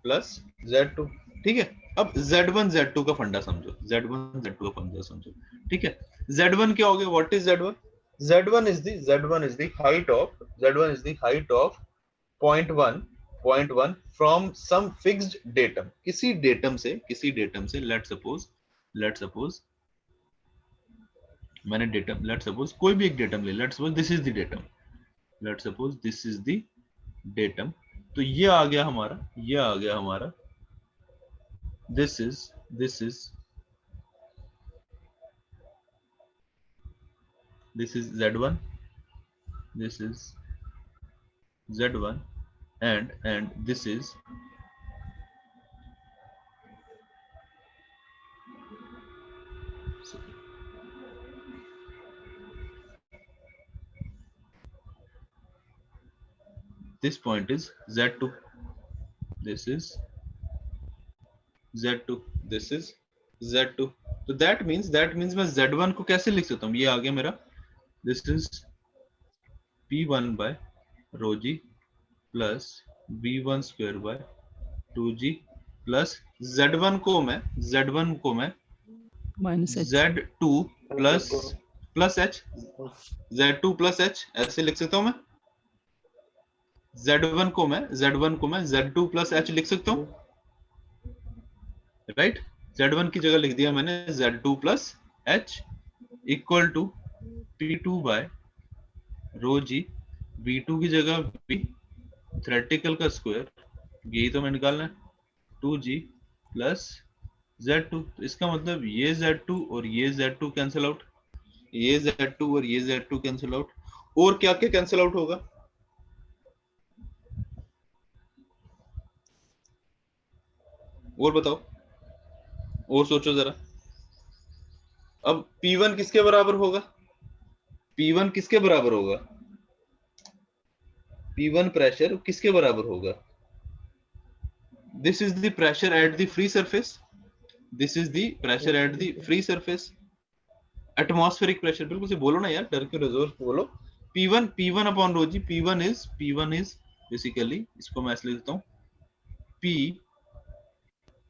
plus Z2। ठीक है, अब Z1 Z2 का फंडा समझो, Z1 Z2 का फंडा समझो। ठीक है, Z1 क्या हो गया, what is Z1? Z1 is the height of point 1 from some fixed datum, किसी डेटम से let's suppose मैंने डेटम, let's suppose कोई भी एक डेटम ले, let's suppose this is the datum, let's suppose this is the datum। तो ये आ गया हमारा, this is Z1, this is Z1, and this is this point is Z2, this is Z2, this is Z2। तो that means मैं Z1 को कैसे लिख सकता हूँ, ये आ गया मेरा, this is P1 by rho g plus V1 square by 2g plus Z1 को मैं minus h, Z2 plus h, Z2 plus h ऐसे लिख सकता हूँ मैं। Z1 को मैं Z2 plus h लिख सकता हूँ, राइट। Z1 की जगह लिख दिया मैंने Z2 plus H equal to P2 by rho g, V2 की जगह V थ्योरेटिकल का स्क्वायर, यही तो मैं निकालना है, 2G प्लस Z2। तो इसका मतलब ये Z2 और ये Z2 कैंसिल आउट, ये Z2 और ये Z2 कैंसिल आउट। और क्या क्या कैंसिल आउट होगा? और बताओ, और सोचो जरा। अब P1 किसके बराबर होगा? P1 किसके बराबर होगा? P1 प्रेशर किसके बराबर होगा? This is the pressure at the free surface, this is the pressure at the free surface, atmospheric pressure. बिल्कुल से बोलो ना यार, डर के रिजोर्स बोलो। P1 upon rho g, P1 is basically, इसको मैं ऐसे लिख देता हूं, P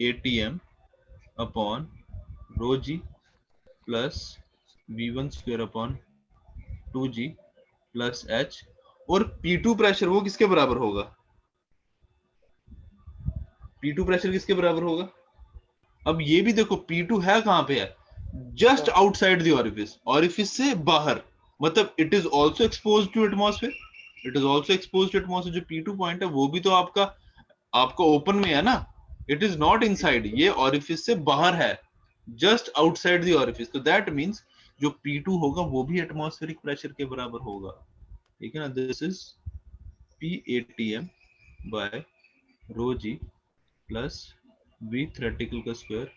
ATM upon rho g plus V1 square upon 2G plus H। और P2 प्रेशर वो किसके बराबर होगा? P2 प्रेशर किसके बराबर होगा? अब ये भी देखो P2 है कहां पे है? Just outside the orifice, orifice से बाहर, मतलब it is also exposed to atmosphere, it is also exposed to atmosphere. जो P2 पॉइंट है वो भी तो आपका ओपन में है ना, इट इज नॉट इनसाइड, ये ऑरिफिस से बाहर है, जस्ट आउटसाइड द ऑरिफिस। तो दैट मींस जो P2 होगा वो भी एटमॉस्फेरिक प्रेशर के बराबर होगा, ठीक है ना। This is P ATM by rho g plus V theoretical का स्क्वायर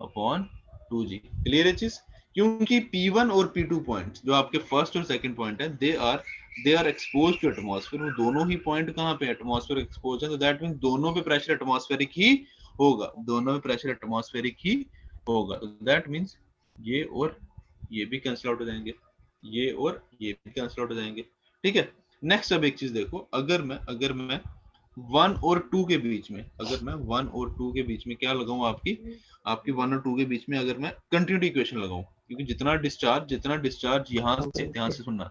अपॉन 2G। क्लियर है चीज? क्योंकि P1 और P2 पॉइंट जो आपके फर्स्ट और सेकंड पॉइंट है, they are expose to atmosphere. वो दोनों ही पॉइंट कहां पे एटमॉस्फेयर एक्सपोज है, तो दैट मींस दोनों पे प्रेशर एटमॉस्फेरिक ही होगा, दोनों में प्रेशर एटमॉस्फेरिक ही होगा। तो दैट मींस ये और ये भी कैंसिल आउट हो जाएंगे, ये और ये भी कैंसिल आउट हो जाएंगे, ठीक है। नेक्स्ट अब एक चीज देखो, अगर मैं 1 और 2 के बीच में, अगर मैं 1 और 2 के बीच में क्या लगाऊं, आपकी 1 और 2 के बीच में अगर मैं कंटिन्यूटी इक्वेशन लगाऊं, क्योंकि जितना डिस्चार्ज यहां से, ध्यान से सुनना,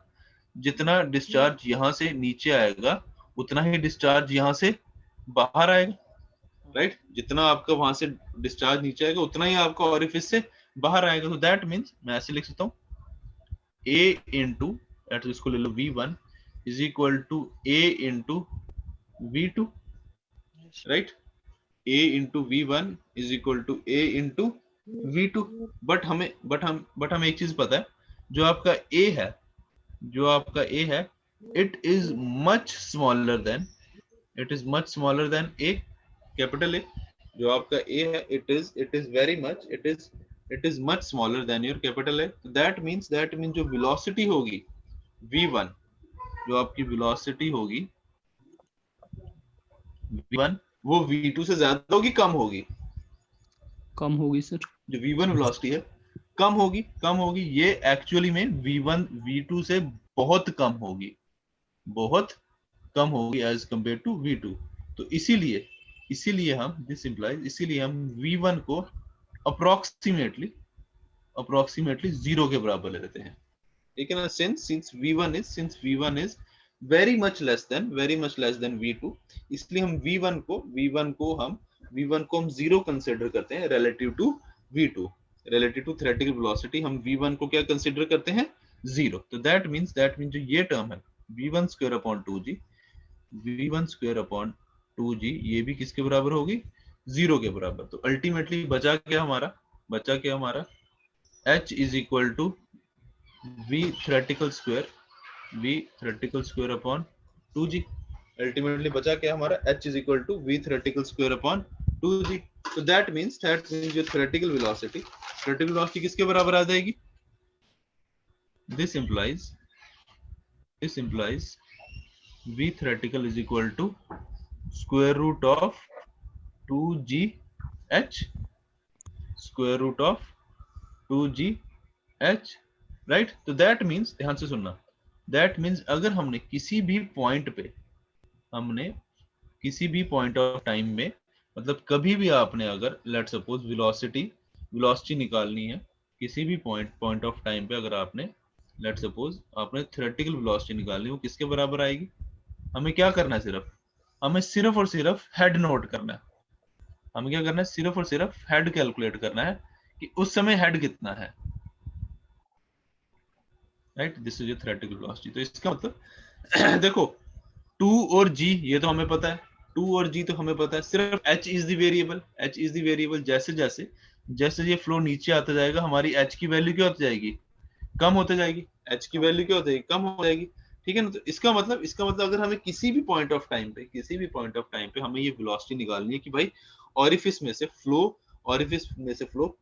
जितना डिस्चार्ज यहां से नीचे आएगा उतना ही डिस्चार्ज यहां से बाहर आएगा, राइट। जितना आपका वहां से डिस्चार्ज नीचे आएगा उतना ही आपका ऑरिफिस से बाहर आएगा। तो दैट मींस मैं ऐसे लिख सकता हूं, A इंटू, इसको ले लो V1 is equal to A into V2, right. A into V1 is equal to A into V2। But हमें एक चीज पता है, जो आपका A है, it is much smaller than A, capital A। जो आपका A है, it is much smaller than your capital A। That means जो वेलोसिटी होगी V1, जो आपकी वेलोसिटी होगी V1, वो V2 से ज्यादा होगी, कम होगी? कम होगी सर। जो V1 वेलोसिटी है कम होगी, ये एक्चुअली में V1 V2 से बहुत कम होगी, एज कंपेयर टू V2। तो इसीलिए हम V1 को अप्रोक्सीमेटली 0 के बराबर ले लेते हैं, ठीक है ना। Since V1 is very much less than V2, इसलिए हम V1 को हम 0 कंसिडर करते हैं relative to V2, relative to theoretical velocity हम V1 को क्या कंसिडर करते हैं? 0। तो दैट मींस जो ये टर्म है V1 स्क्वायर अपॉन 2G, ये भी किसके बराबर होगी? 0 के बराबर। तो अल्टीमेटली बचा क्या हमारा H is equal to V theoretical square upon 2G। Ultimately बचा क्या हमारा? H is equal to V theoretical square upon 2G। तो दैट मींस जो थ्योरेटिकल वेलोसिटी किसके बराबर आ जाएगी? This implies V theoretical is equal to square root of 2GH, square root of 2GH, right? तो that means, ध्यान से सुनना, that means अगर हमने किसी भी पॉइंट ऑफ टाइम में, मतलब कभी भी आपने अगर लेट सपोज वेलोसिटी निकालनी है किसी भी पॉइंट ऑफ टाइम पे, अगर आपने लेट सपोज आपने थ्योरेटिकल वेलोसिटी निकालनी, वो किसके बराबर आएगी? हमें क्या करना है? हमें सिर्फ और सिर्फ हेड नोट करना है, हमें क्या करना है, सिर्फ और सिर्फ हेड कैलकुलेट करना है कि उस समय हेड कितना है, right. This is theoretical velocity. तो इसका मतलब देखो 2 और g ये तो हमें पता है, 2 और g तो हमें पता है, सिर्फ h is the variable, h is the variable. जैसे जैसे जैसे ये फ्लो नीचे आता जाएगा, हमारी h की वैल्यू क्या होती जाएगी, कम होते जाएगी, h की वैल्यू क्या हो जाएगी, कम हो जाएगी, ठीक है ना। तो इसका मतलब अगर हमें किसी भी पॉइंट ऑफ टाइम पे हमें ये वेलोसिटी निकालनी है कि भाई ऑरिफिस में से फ्लो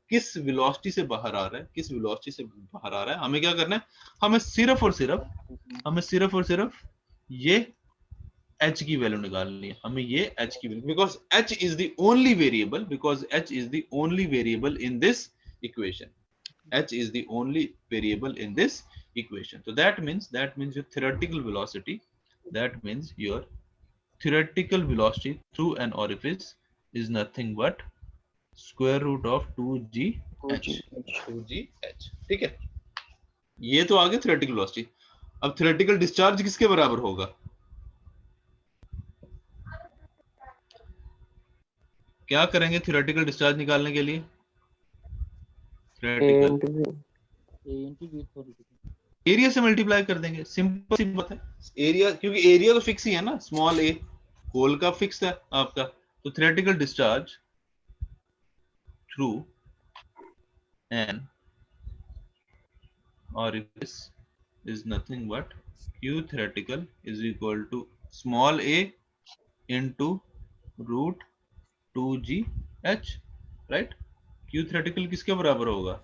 किस वेलोसिटी से बाहर आ रहा है, किस वेलोसिटी से बाहर आ रहा है, हमें क्या करना है, हमें सिर्फ और सिर्फ ये h की वैल्यू निकालनी है, हमें ये h की value, because h is the only variable in this equation, h is the only variable in this equation. So that means your theoretical velocity, through an orifice is nothing but square root of 2gh, 2gh, ठीक है। ये तो आगे theoretical velocity। अब theoretical discharge किसके बराबर होगा, क्या करेंगे theoretical discharge निकालने के लिए, theoretical एरिया से मल्टीप्लाई कर देंगे, सिंपल सी बात है। एरिया, क्योंकि एरिया तो फिक्स ही है ना, स्मॉल ए होल का फिक्स है आपका। तो theoretical discharge through N orifice is nothing but q theoretical is equal to small a into root 2gh, right. q theoretical किसके बराबर होगा,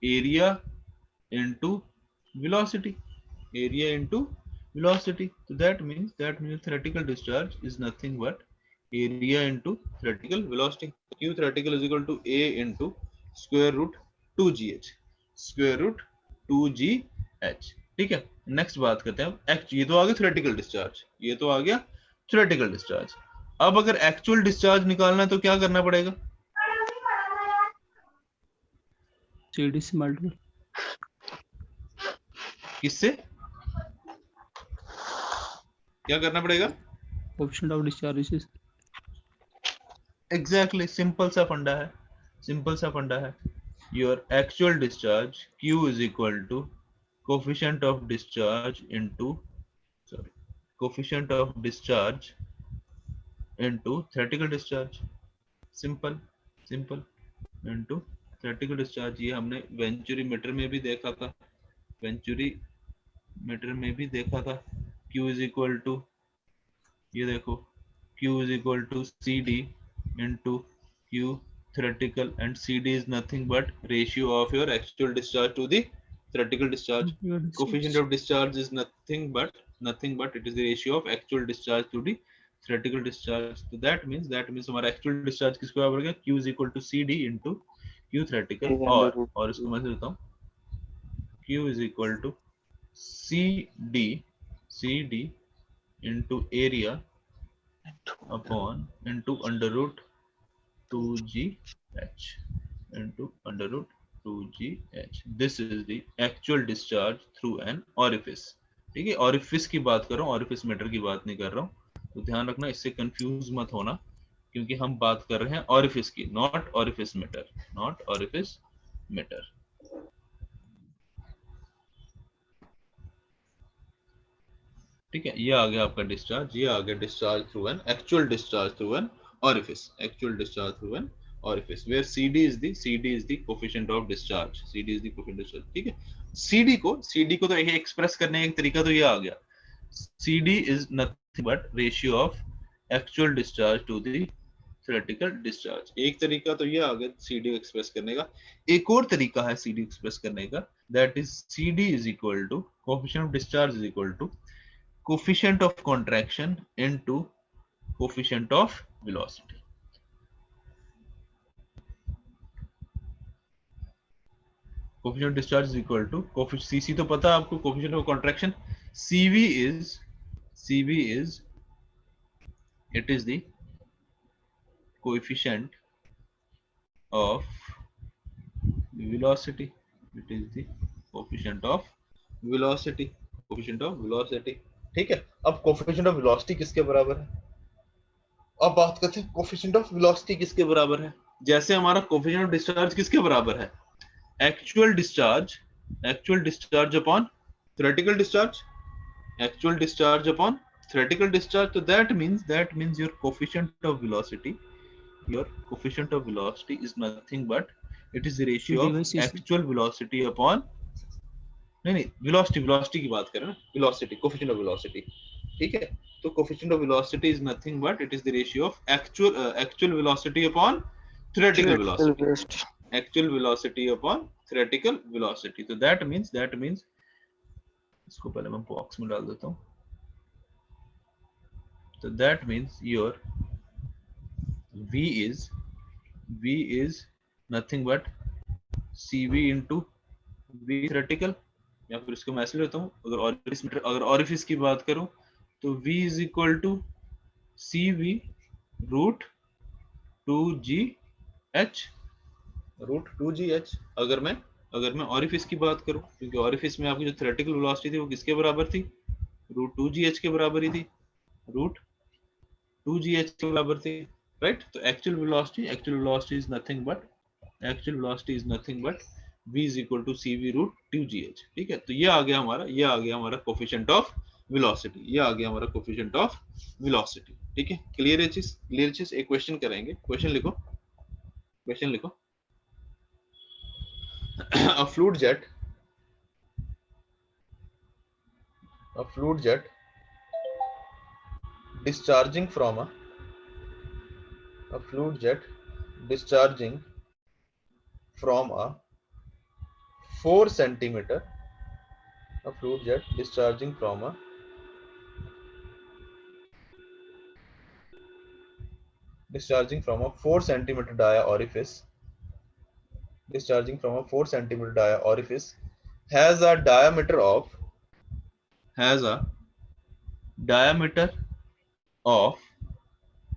area into velocity, so that means theoretical discharge is nothing but area into theoretical velocity। q theoretical is equal to a into square root 2gh, ठीक है। Next बात करते हैं, ये तो आ गया theoretical discharge, अब अगर एक्चुअल डिस्चार्ज निकालना है तो क्या करना पड़ेगा, CD से मल्टीपल, किससे क्या करना पड़ेगा, coefficient of discharge. Exactly, simple सा फंडा है। Your actual discharge q is equal to coefficient of discharge into theoretical discharge, simple into theoretical discharge। ये हमने वेंचुरीमीटर में भी देखा था, q is equal to, ये देखो q is equal to cd into q theoretical, and cd is nothing but ratio of your actual discharge to the theoretical discharge। Coefficient of discharge is nothing but it is the ratio of actual discharge to the theoretical discharge। So that means हमारा actual discharge किसके बराबर हो गया, q is equal to cd into q theoretical, और इसको मैं देता हूँ, q is equal to cd into area upon into under root 2gh into under root 2gh। This is the actual discharge through an orifice, ठीक है। orifice की बात कर रहा हूँ, orifice meter की बात नहीं कर रहा हूँ, तो ध्यान रखना, इससे कंफ्यूज मत होना, क्योंकि हम बात कर रहे हैं orifice की, not orifice meter। ठीक है, ये आ गया आपका डिस्चार्ज, ये आ गया discharge through an actual discharge through N orifice, where cd is the coefficient of discharge, ठीक है। cd को तो ये एक्सप्रेस करने का एक तरीका तो ये आ गया, cd is nothing but ratio of actual discharge to the theoretical discharge। एक तरीका तो ये आ गया cd को एक्सप्रेस करने का, एक और तरीका है cd एक्सप्रेस करने का, that is cd is equal to coefficient of discharge is equal to coefficient of contraction into coefficient of velocity। coefficient of discharge is equal to cc तो पता है आपको, coefficient of contraction cv is it is the coefficient of velocity, ठीक है। अब coefficient of velocity किसके बराबर है, अब बात करते हैं कोफिशिएंट ऑफ वेलोसिटी किसके बराबर है। जैसे हमारा कोफिशिएंट ऑफ डिस्चार्ज किसके बराबर है, actual discharge upon theoretical discharge, actual discharge upon theoretical discharge. So that means your coefficient of velocity is nothing but it is the ratio CD of by CC. actual velocity upon नहीं velocity की बात करें ना, velocity coefficient of velocity, ठीक है। तो coefficient of velocity is nothing but it is the ratio of actual velocity upon theoretical velocity, actual velocity upon theoretical velocity. So that means इसको पहले मैं बॉक्स में डाल देता हूँ। So that means your V is nothing but CV into V theoretical, या फिर इसको मैं ऐसे लेता हूँ, अगर ऑरिफिस की बात करूं तो V is equal to CV root 2GH, अगर मैं ऑरिफिस की बात करूं, क्योंकि ऑरिफिस में आपकी जो थ्योरेटिकल वेलोसिटी थी वो किसके बराबर थी, रूट 2GH के बराबर ही थी, रूट 2GH के बराबर थी, राइट। तो actual velocity is nothing but v is equal to cv root 2gh, ठीक है। तो ये आ गया हमारा कोफिशिएंट ऑफ वेलोसिटी, ठीक है। क्लियर है चीज। एक क्वेश्चन करेंगे, क्वेश्चन लिखो a fluid jet discharging from a fluid jet discharging from a 4 centimeter, a fluid jet discharging from a 4 centimeter dia orifice, has a diameter of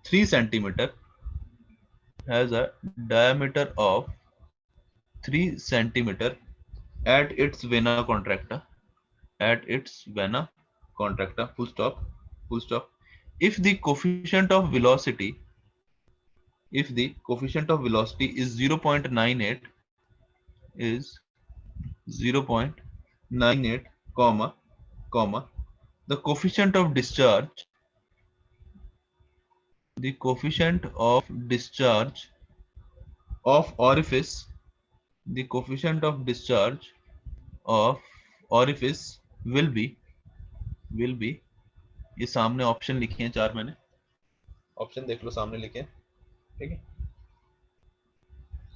3 centimeter, has a diameter of 3 centimeter at its vena contracta, full stop. If the coefficient of velocity is 0.98, comma, the coefficient of discharge of orifice will be, ये सामने option लिखे हैं 4, मैंने option देख लो, सामने लिखे हैं, ठीक है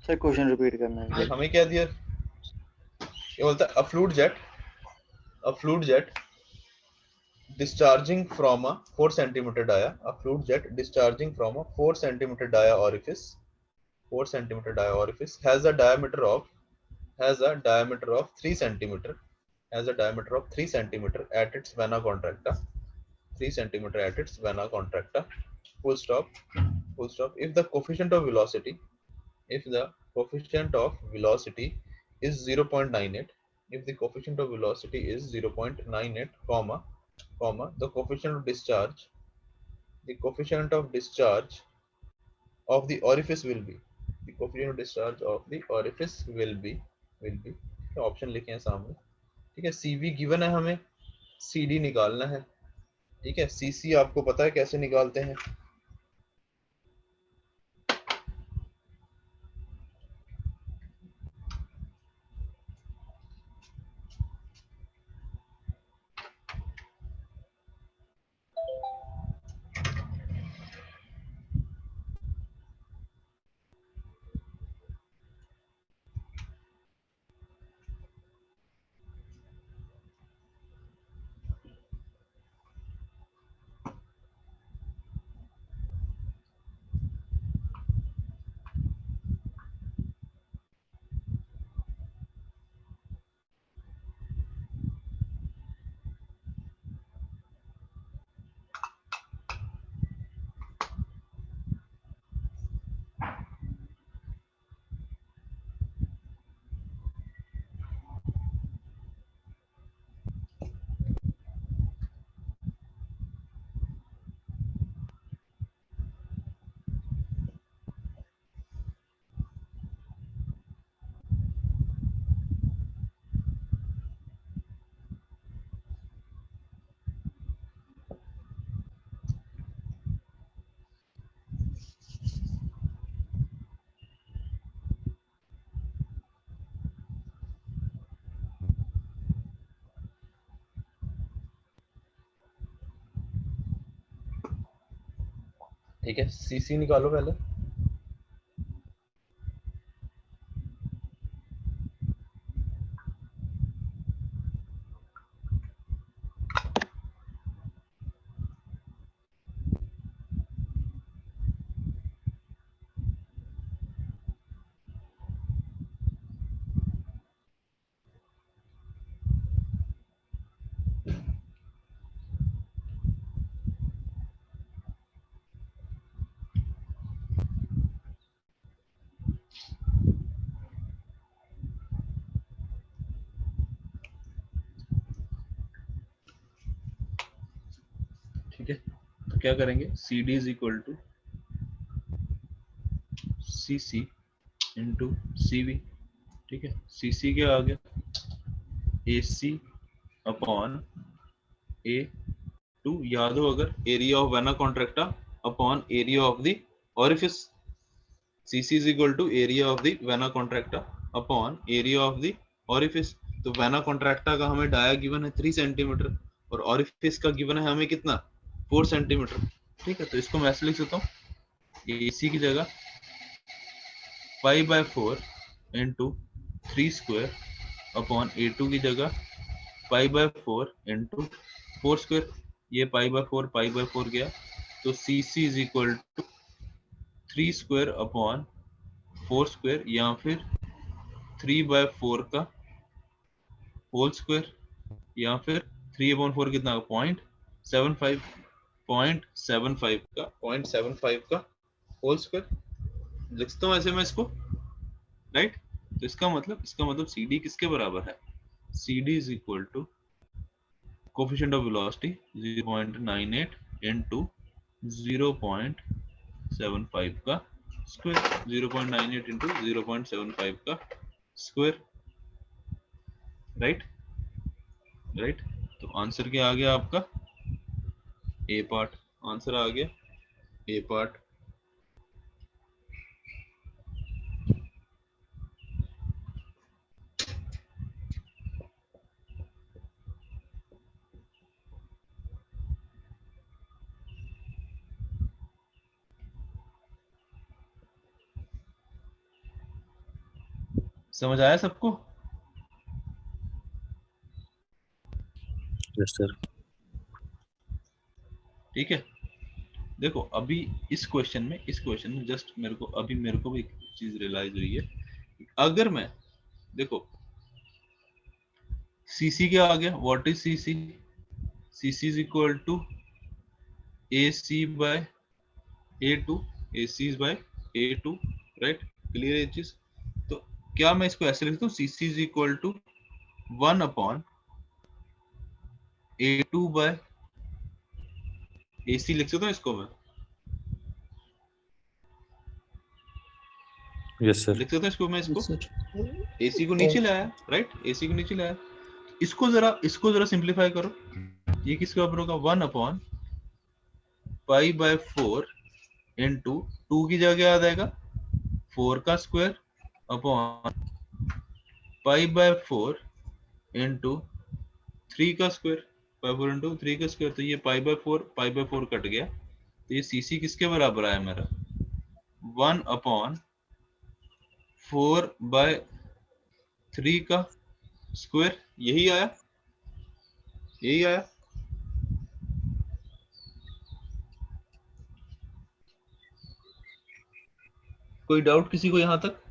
सर। क्वेश्चन रिपीट करना है। हमें क्या दिया, ये बोलता है a fluid jet discharging from a 4 centimeter dia, orifice, has a diameter of 3 centimeter, at its vena contracta, full stop. If the coefficient of velocity is 0.98, comma, the coefficient of discharge of the orifice will be, option लिखे हैं सामने, ठीक है। CV given है, हमें CD निकालना है, ठीक है। CC आपको पता है कैसे निकालते हैं, ठीक है, सीसी निकालो पहले। ठीक है, तो क्या करेंगे, C D is equal to C C into C V. ठीक है, सी सी क्या आ गया, ए सी अपॉन ए टू, याद हो अगर, area of vena contracta upon area of the orifice. C C is equal to area of the vena contracta upon area of the orifice. तो vena contracta का हमें डाया गिवन है 3 centimetre और orifice का given है हमें कितना, 4 centimetre. ठीक है, तो इसको मैं ऐसे लिख सकता हूँ, ए सी की जगह pi by 4 into 3 square upon A two की जगह पाई बाय 4 इंटू 4 स्क्वायर। ये पाई बाय 4 गया, तो C C is equal to 3 square upon 4 square या फिर 3/4 का होल स्क्वायर या फिर 3/4 कितना, 0.75 0.75 का होल स्क्वायर। लिखता हूँ ऐसे मैं इसको, राइट। तो इसका मतलब सी डी किसके बराबर है, C D is equal to coefficient of velocity 0.98 into 0.75 का स्क्वायर, 0.98 इंटू 0.75 का स्क्वायर, राइट। तो आंसर क्या आ गया आपका, ए पार्ट। आंसर आ गया ए पार्ट। समझ आया सबको? Yes sir. ठीक है, देखो अभी इस क्वेश्चन में जस्ट मेरे को भी एक चीज रियलाइज हुई है। अगर मैं, देखो सीसी क्या आ गया, what is CC, CC is equal to A C by A two, A C is by A two, right. Clear ये चीज? तो क्या मैं इसको ऐसे लिखता हूँ, CC is equal to 1 upon A two by A C, लिख सकता हूँ इसको मैं, यस सर। लिख सकता हूँ इसको मैं, इसको Yes, sir. एसी को नीचे लाया, राइट, एसी को नीचे लाया। इसको जरा सिंप्लीफाई करो, ये किसके बराबर होगा, 1 अपॉन पाई बाय 4 इंटू 2 की जगह क्या आ जाएगा, 4 का square upon pi by 4 into 3 का स्क्वायर, पाई 4 इंटू 3 का स्क्वायर। तो ये पाई बाय 4 कट गया, तो ये सीसी किसके बराबर आया मेरा, 1 अपॉन 4/3 का स्क्वायर। यही आया। कोई डाउट किसी को यहाँ तक?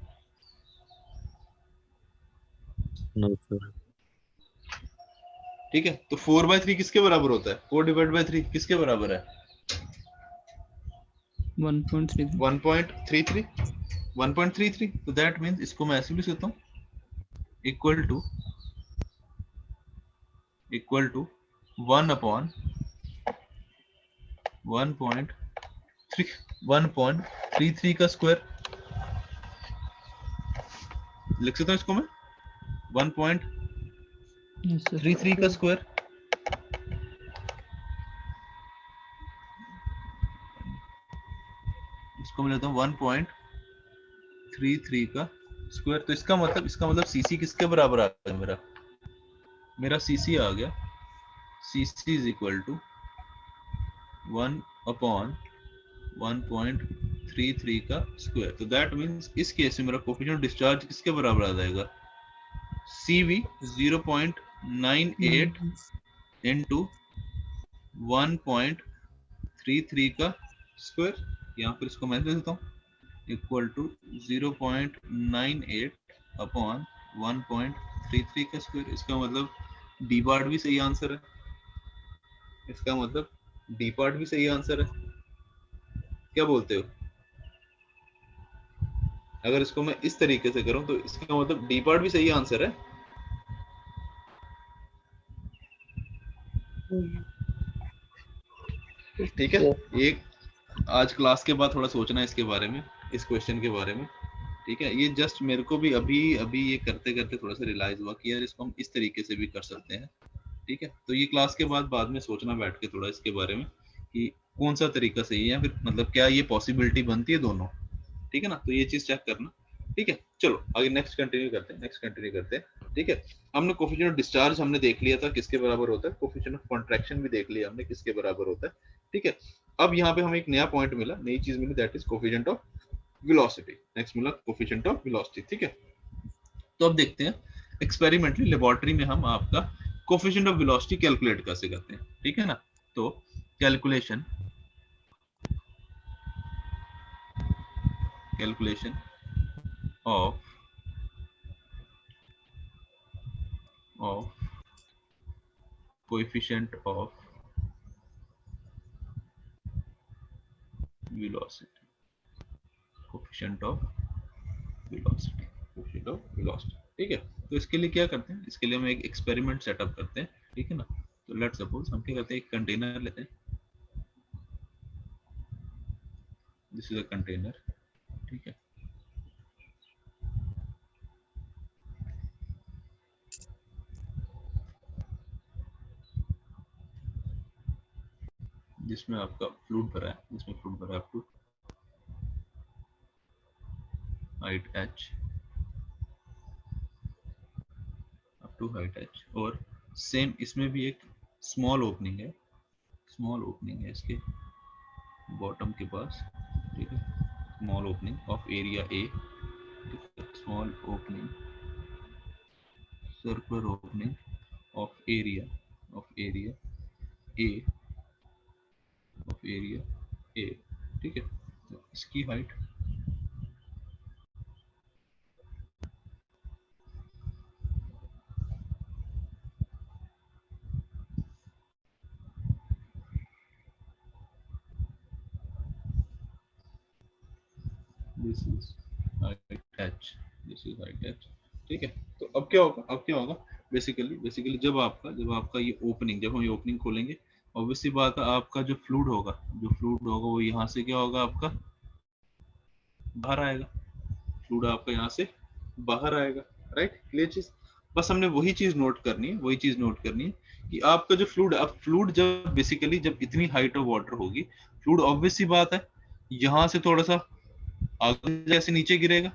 No sir. ठीक है, तो 4/3 किसके बराबर होता है, 4/3 किसके बराबर है, 1.33. 1.33। तो दैट मीन्स इसको मैं ऐसे भी लिख सकता हूँ, इक्वल टू 1 अपॉन 1.33 का स्क्वायर। लिख सकता हूँ इसको मैं, 1.33 Yes, sir. का स्क्वायर। इसको मैं लेता हूँ 1.33 का स्क्वायर। तो इसका मतलब सीसी किसके बराबर आ गया, मेरा सीसी आ गया, सीसी इज इक्वल टू 1 अपॉन 1.33 का स्क्वायर। तो दैट मींस इस केस में मेरा कोफिशिएंट ऑफ डिस्चार्ज किसके बराबर आ जाएगा, CV 0.98 into 1.33 का स्क्वायर, यहाँ पर इसको मैं दे देता हूँ, इक्वल टू 0.98 अपॉन 1.33 का स्क्वायर। इसका मतलब डी पार्ट भी सही आंसर है, इसका मतलब डी पार्ट भी सही आंसर है। क्या बोलते हो? अगर इसको मैं इस तरीके से करूं तो इसका मतलब डी पार्ट भी सही आंसर है। ठीक है, एक आज क्लास के बाद थोड़ा सोचना है इसके बारे में, इस क्वेश्चन के बारे में। ठीक है, ये जस्ट मेरे को भी अभी अभी ये करते करते थोड़ा सा रियलाइज हुआ कि यार इसको हम इस तरीके से भी कर सकते हैं। ठीक है, तो ये क्लास के बाद में सोचना बैठ के थोड़ा इसके बारे में कि कौन सा तरीका सही है, या फिर मतलब क्या ये पॉसिबिलिटी बनती है दोनों। ठीक है ना, तो ये चीज चेक करना। ठीक है, चलो आगे नेक्स्ट कंटिन्यू करते हैं। ठीक है, हमने कोफिशिएंट ऑफ डिस्चार्ज हमने देख लिया था किसके बराबर होता है, कोफिशिएंट ऑफ कॉन्ट्रैक्शन भी देख लिया हमने किसके बराबर होता है। ठीक है, अब यहाँ पे हमें एक नया पॉइंट मिला, नई चीज मिली, that is coefficient of velocity. Next मिला कोफिशिएंट ऑफ वेलोसिटी। ठीक है, तो अब देखते हैं एक्सपेरिमेंटली लेबोरेटरी में हम आपका कोफिशिएंट ऑफ वेलोसिटी कैलकुलेट कैसे करते हैं। ठीक है ना, तो calculation of coefficient of velocity, ठीक है। तो इसके लिए क्या करते हैं, इसके लिए हम एक एक्सपेरिमेंट सेटअप करते हैं। ठीक है ना, तो लेट सपोज हम क्या करते हैं, एक कंटेनर लेते हैं, दिस इज अ कंटेनर। ठीक है, जिसमें आपका फ्लूइड भरा है, अप टू हाइट h, और सेम इसमें भी एक स्मॉल ओपनिंग है इसके बॉटम के पास। ठीक है, small opening of area A, small opening, circular opening of area A। ठीक है, तो इसकी height this is height h। ठीक है, तो अब क्या होगा, बेसिकली जब आपका ये ओपनिंग, जब हम ये ओपनिंग खोलेंगे, ऑब्वियसली बात है आपका जो फ्लूइड होगा वो यहाँ से क्या होगा, आपका बाहर आएगा, फ्लूइड आपका यहाँ से बाहर आएगा। राइट, क्लियर चीज। बस हमने वही चीज नोट करनी है कि आपका जो फ्लूइड जब बेसिकली जब इतनी हाइट ऑफ वाटर होगी, फ्लूइड ऑब्वियसली बात है यहाँ से थोड़ा सा आगे जैसे नीचे गिरेगा,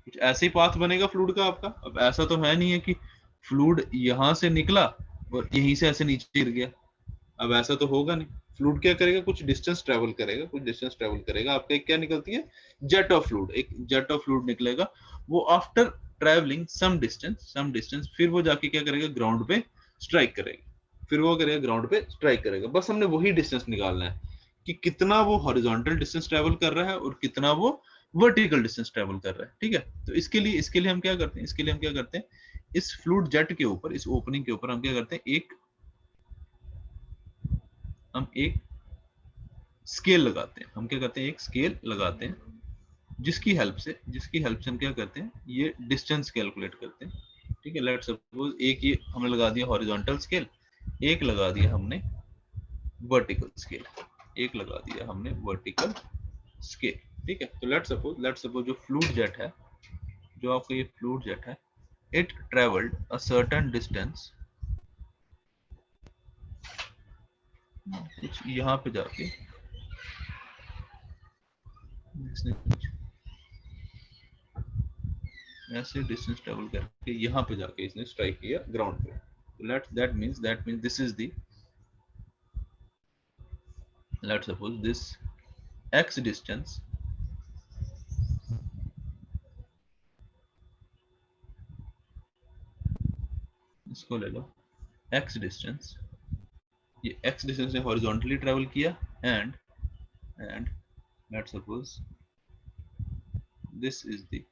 कुछ ऐसे ही पाथ बनेगा फ्लूइड का आपका। अब ऐसा तो है नहीं है कि फ्लूइड यहाँ से निकला और यहीं से ऐसे नीचे गिर गया, अब ऐसा तो होगा नहीं। फ्लूइड क्या करेगा, कुछ डिस्टेंस ट्रेवल करेगा, आपका एक क्या निकलती है, जेट ऑफ फ्लूइड निकलेगा। वो आफ्टर ट्रेवलिंग सम डिस्टेंस फिर वो जाके क्या करेगा, ग्राउंड पे स्ट्राइक करेगा। बस हमने वही डिस्टेंस निकालना है कि कितना वो हॉरिजॉन्टल डिस्टेंस ट्रेवल कर रहा है और कितना वो वर्टिकल डिस्टेंस ट्रेवल कर रहा है। ठीक है, तो इसके लिए हम क्या करते हैं, इस फ्लूइड जेट के ऊपर, इस ओपनिंग के ऊपर हम क्या करते हैं, एक स्केल लगाते हैं। एक स्केल लगाते हैं जिसकी हेल्प से हम क्या करते हैं, ये डिस्टेंस कैलकुलेट करते हैं। ठीक है, लेट्स सपोज एक ये हमने लगा दिया हॉरिजॉन्टल स्केल, एक लगा दिया हमने वर्टिकल स्केल। ठीक है, तो लेट्स सपोज जो फ्लूइड जेट है, it travelled a certain distance, कुछ यहाँ पे जाके इसने कुछ ऐसे डिस्टेंस ट्रेवल करके यहाँ पे जाके इसने स्ट्राइक किया ग्राउंड पे। That means this is the, let's suppose x distance इसको ले लो x distance, ये x distance ने हॉरिजॉन्टली ट्रेवल किया and let's suppose this is the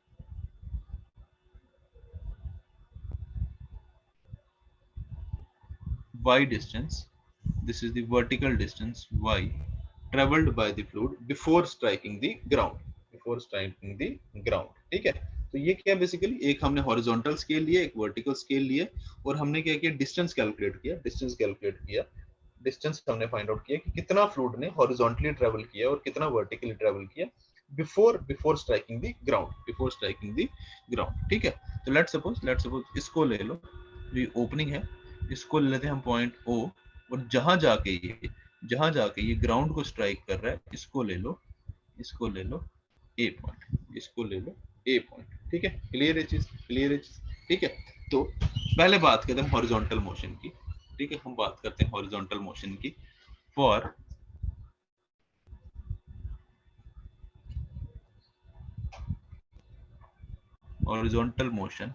y distance, this is the vertical distance y traveled by the fluid before striking the ground, ठीक है। तो ये क्या बेसिकली एक हमने हॉरिजॉन्टल स्केल लिया, एक वर्टिकल स्केल लिया और हमने क्या किया, डिस्टेंस कैलकुलेट किया, डिस्टेंस हमने फाइंड आउट किया कि कितना फ्लूइड ने हॉरिजॉन्टली ट्रेवल किया और कितना वर्टिकली ट्रेवल किया बिफोर स्ट्राइकिंग द ग्राउंड, ठीक है। तो लेट्स सपोज इसको ले लो, जो ओपनिंग है इसको ले लेते हैं हम पॉइंट O, और जहां जाके ये ग्राउंड को स्ट्राइक कर रहा है इसको ले लो A पॉइंट, ठीक है। क्लियर है चीज, ठीक है। तो पहले बात करते हैं हॉरिजॉन्टल मोशन की, ठीक है। हम बात करते हैं हॉरिजॉन्टल मोशन की for horizontal motion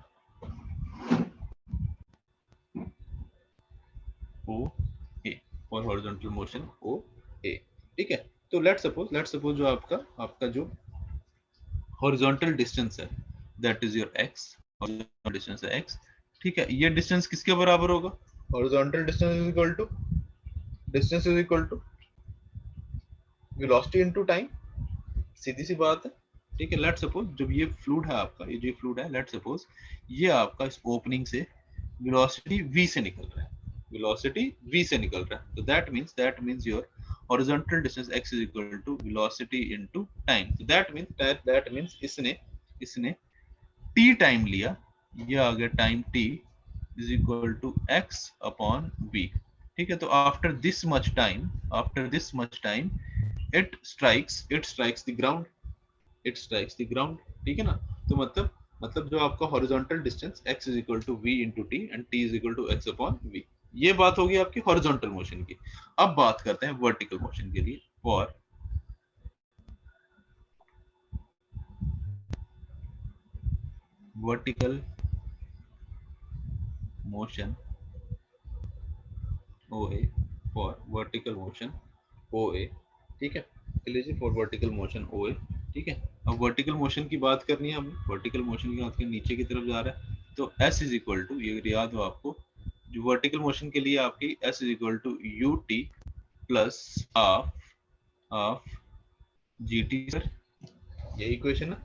OA, for horizontal motion OA, ठीक है। तो लेट्स सपोज जो आपका जो हॉरिजॉन्टल डिस्टेंस है that is your x, horizontal distance है x, ठीक है। ये डिस्टेंस किसके बराबर होगा, horizontal distance is equal to velocity into time, सीधी सी बात है, ठीक है। लेट्स सपोज जब ये फ्लूइड है आपका, ये जो फ्लूइड है, लेट्स सपोज ये आपका इस ओपनिंग से वेलोसिटी v से निकल रहा है, तो that means your horizontal distance x is equal to velocity into time, so that means इसने t टाइम लिया, ये आ गया time t is equal to x upon v, ठीक है। तो after this much time it strikes the ground, ठीक है ना। तो मतलब जो आपका horizontal distance x is equal to v into t and t is equal to x upon v, ये बात होगी आपकी हॉरिजॉन्टल मोशन की। अब बात करते हैं वर्टिकल मोशन के लिए, फॉर वर्टिकल मोशन OA, ठीक है। लीजिए फॉर वर्टिकल मोशन OA, ठीक है। अब वर्टिकल मोशन की बात करनी है हमें, वर्टिकल मोशन की बात करनी, नीचे की तरफ जा रहा है, तो S इज इक्वल टू, ये याद हो आपको, जो वर्टिकल मोशन के लिए आपकी S is equal to UT plus half GT square, ये इक्वेशन है,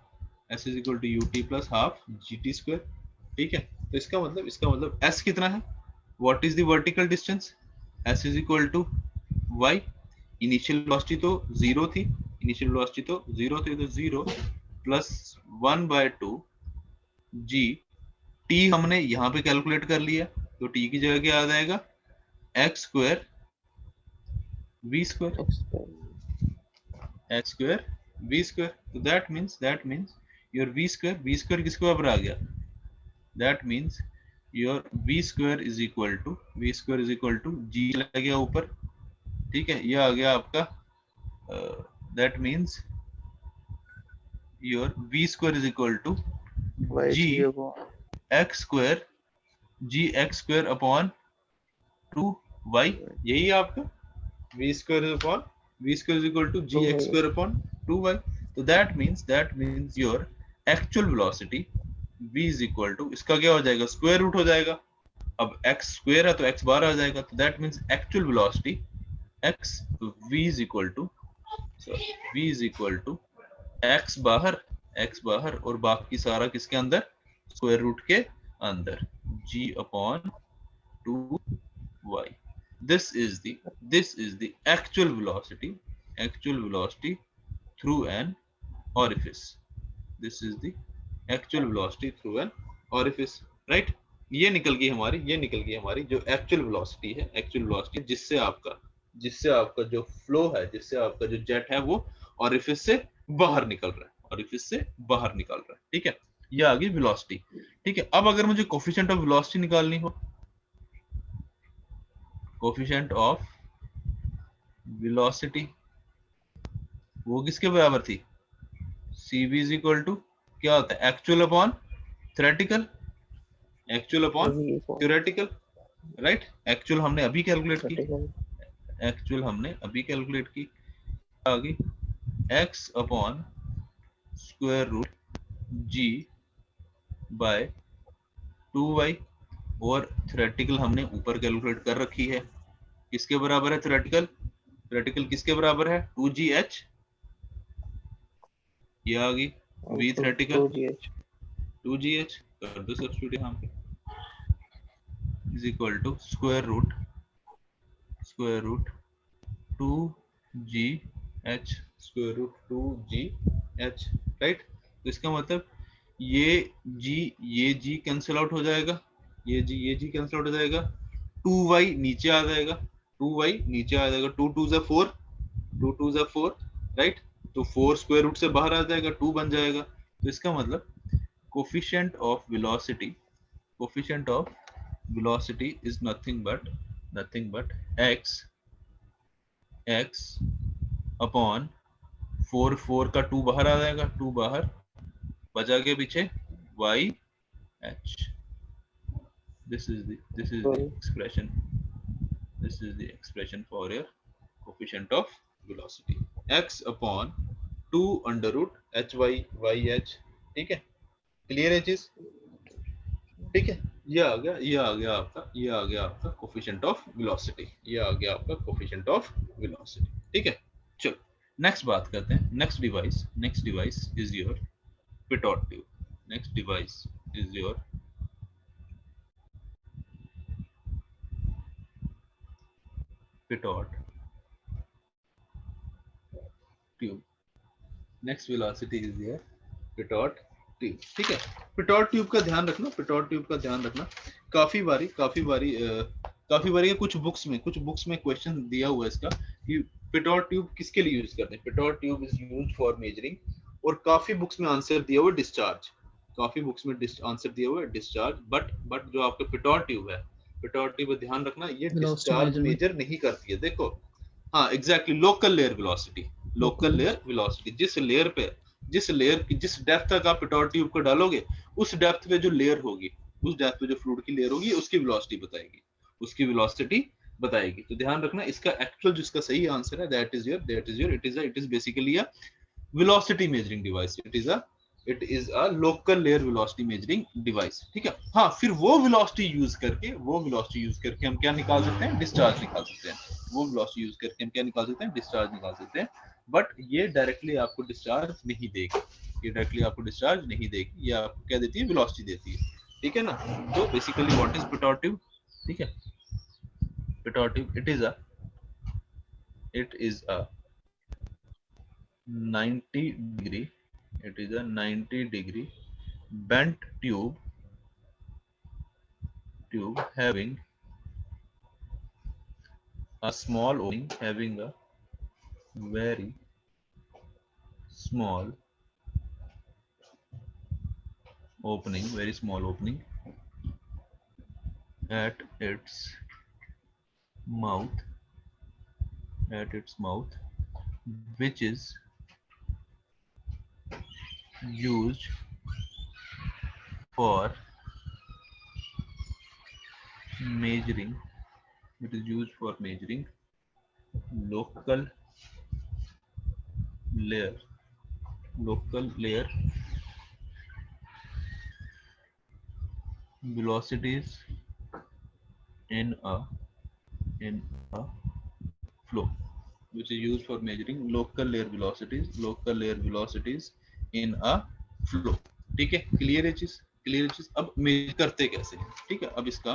S is equal to UT plus half GT square, ठीक है। तो इसका मतलब S कितना है, what is the vertical distance, S is equal to y, initial velocity तो जीरो थी, तो 0 प्लस 1/2 g, t हमने यहाँ पे कैलकुलेट कर लिया, तो t की जगह क्या आ जाएगा, x स्क्वायर v स्क्वायर, तो that means your v square किसके बराबर आ गया, that means your v square is equal to g लग गया ऊपर, ठीक है। ये आ गया आपका, that means your v square is equal to g x square upon 2y, यही आपका v square is equal to g x square upon 2y, तो that means your actual velocity v is equal to, इसका क्या हो जाएगा, square root हो जाएगा, अब x स्क्वायर है तो x बार आ जाएगा, तो that means actual velocity x, तो v is equal to x बाहर और बाकी सारा किसके अंदर, स्क्वायर रूट के अंदर, g upon 2y, this is the actual velocity through an orifice, right। ये निकल गई हमारी जो एक्चुअल वेलोसिटी है, जिससे आपका जो फ्लो है, जिससे आपका जो जेट है वो ऑरिफिस से बाहर निकल रहा है, ठीक है। ये आ गई वेलोसिटी, ठीक है। अब अगर मुझे कोफिशिएंट ऑफ वेलोसिटी निकालनी हो, कोफिशिएंट ऑफ वेलोसिटी वो किसके बराबर थी? CV इज इक्वल टू क्या होता है? Actual upon theoretical, actual upon theoretical, right? Actual हमने अभी कैलकुलेट की, एक्चुअल हमने अभी कैलकुलेट की, आ गई x upon square root g by 2y, और थ्योरेटिकल हमने ऊपर कैलकुलेट कर रखी है। किसके बराबर है थ्योरेटिकल? थ्योरेटिकल किसके बराबर है? 2gh, ये आ गई v थ्योरेटिकल 2gh, कर दो सब्स्टिट्यूट यहाँ पे, is equal to square root 2gh, square root 2gh, right? तो इसका मतलब ये g कैंसिल आउट हो जाएगा, ये g कैंसिल आउट हो जाएगा, 2y नीचे आ जाएगा, 2y नीचे आ जाएगा, 2 2 जा 4, 2 2 जा 4, राइट? तो 4 स्क्वायर रूट से बाहर आ जाएगा, 2 बन जाएगा। तो इसका मतलब coefficient of velocity, coefficient of velocity is nothing but x upon 4, 4 का 2 बाहर आ जाएगा, 2 बाहर, बचा के पीछे y h। this is the expression for your coefficient of velocity, x upon 2 under root hy yh। ठीक है, क्लियर है चीज? ठीक है, ये आ गया आपका कोफिशिएंट ऑफ वेलोसिटी, ये आ गया आपका कोफिशिएंट ऑफ वेलोसिटी। ठीक है, चलो नेक्स्ट बात करते हैं। Next device is your pitot tube, next device is your pitot tube, next velocity is your pitot tube. ठीक है, पिटॉट ट्यूब का ध्यान रखना, पिटॉट ट्यूब का ध्यान रखना। काफी बारी कुछ बुक्स में क्वेश्चन दिया हुआ है इसका कि पिटॉट ट्यूब किसके लिए यूज करते हैं। Pitot tube is used for measuring, और काफी बुक्स में आंसर दिया हुआ है डिस्चार्ज, काफी बुक्स में आंसर दिया हुआ है डिस्चार्ज, बट जो आपका पिटॉट ट्यूब है, पिटॉट ट्यूब ध्यान रखना, ये Velocity डिस्चार्ज measurement. मेजर नहीं करती है। देखो, हाँ exactly, local layer velocity, local layer velocity, जिस डेप्थ तक आप पिटॉट ट्यूब को डालोगे, उस डेप्थ पे जो लेयर होगी, उस डेप्थ पे जो फ्लूइड की लेयर होगी, उसकी वेलोसिटी बताएगी, उसकी वेलोसिटी बताएगी। तो ध्यान रखना, इसका एक्चुअल जिसका सही आंसर है, it is basically a velocity measuring device, it is a local layer velocity measuring device। ठीक है, हाँ, फिर वो velocity यूज करके हम क्या निकाल सकते हैं? डिस्चार्ज निकाल सकते हैं। वो velocity यूज करके हम क्या निकाल सकते हैं? डिस्चार्ज निकाल सकते हैं। बट ये डायरेक्टली आपको डिस्चार्ज नहीं देगी, ये आपको क्या देती है? वेलोसिटी देती है। ठीक है ना? तो basically what is pitot tube? ठीक है, pitot tube it is a 90 degree, it is a 90-degree bent tube having a small opening, having a very small opening at its mouth, which is used for measuring, local layer velocities in a flow, which is used for measuring local layer velocities in a flow। ठीक है, clear है चीज? अब major करते कैसे हैं? ठीक है, अब इसका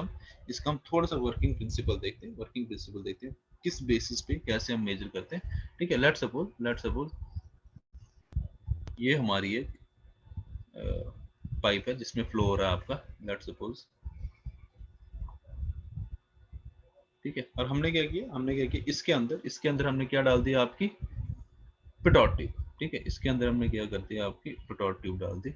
हम थोड़ा सा वर्किंग प्रिंसिपल देखते हैं, किस बेसिस पे कैसे हम मेजर करते हैं। ठीक है, लेट्स सपोज ये हमारी एक पाइप है जिसमें फ्लो हो रहा है आपका, लेट्स सपोज। ठीक है, और हमने क्या किया, इसके अंदर हमने क्या डाल दिया? आपकी पिटॉट ट्यूब। ठीक है, इसके अंदर हमने क्या कर दिया? आपकी पिटॉट ट्यूब डाल दी।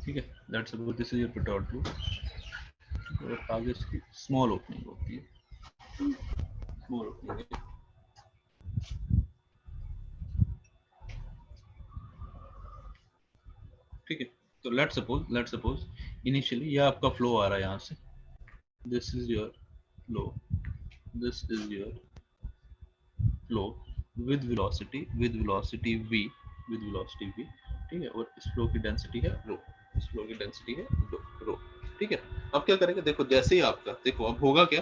ठीक है, let's suppose this is your Pitot tube और आगे इसकी स्मॉल ओपनिंग होती है, स्मॉल ओपनिंग। ठीक है, तो लेट्स सपोज इनिशियली ये आपका फ्लो आ रहा है यहाँ से, this is your flow, this is your flow with velocity v, with velocity v, ठीक है, और इस फ्लो की डेंसिटी है रो, इस फ्लो की डेंसिटी है रो, ठीक है। अब क्या करेंगे, देखो जैसे ही आपका, देखो अब होगा क्या,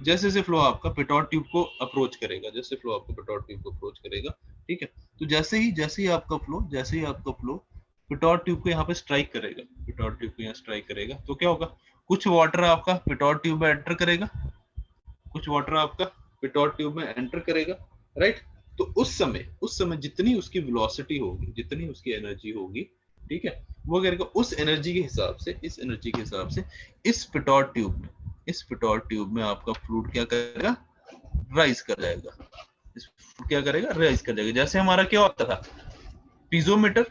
जैसे जैसे फ्लो आपका पिटोट ट्यूब को अप्रोच करेगा, जैसे फ्लो आपको पिटोट ट्यूब को अप्रोच करेगा, ठीक है, तो जैसे ही आपका फ्लो पिटोट ट्यूब को यहाँ पे स्ट्राइक करेगा, पिटोट ट्यूब को यहाँ स्ट्राइक करेगा, तो क्या होगा, कुछ वाटर आपका पिटोट ट्यूब में एंटर करेगा, कुछ वाटर आपका पिटोट ट्यूब में एंटर करेगा, राइट। तो उस समय जितनी उसकी वेलोसिटी होगी, जितनी उसकी एनर्जी होगी, ठीक है, वो करेगा उस एनर्जी के हिसाब से, इस एनर्जी के हिसाब से इस पिटोट ट्यूब में आपका फ्लूइड क्या करेगा, राइज कर जाएगा, क्या करेगा, राइज कर जाएगा। जैसे हमारा क्या होता था पीजोमीटर,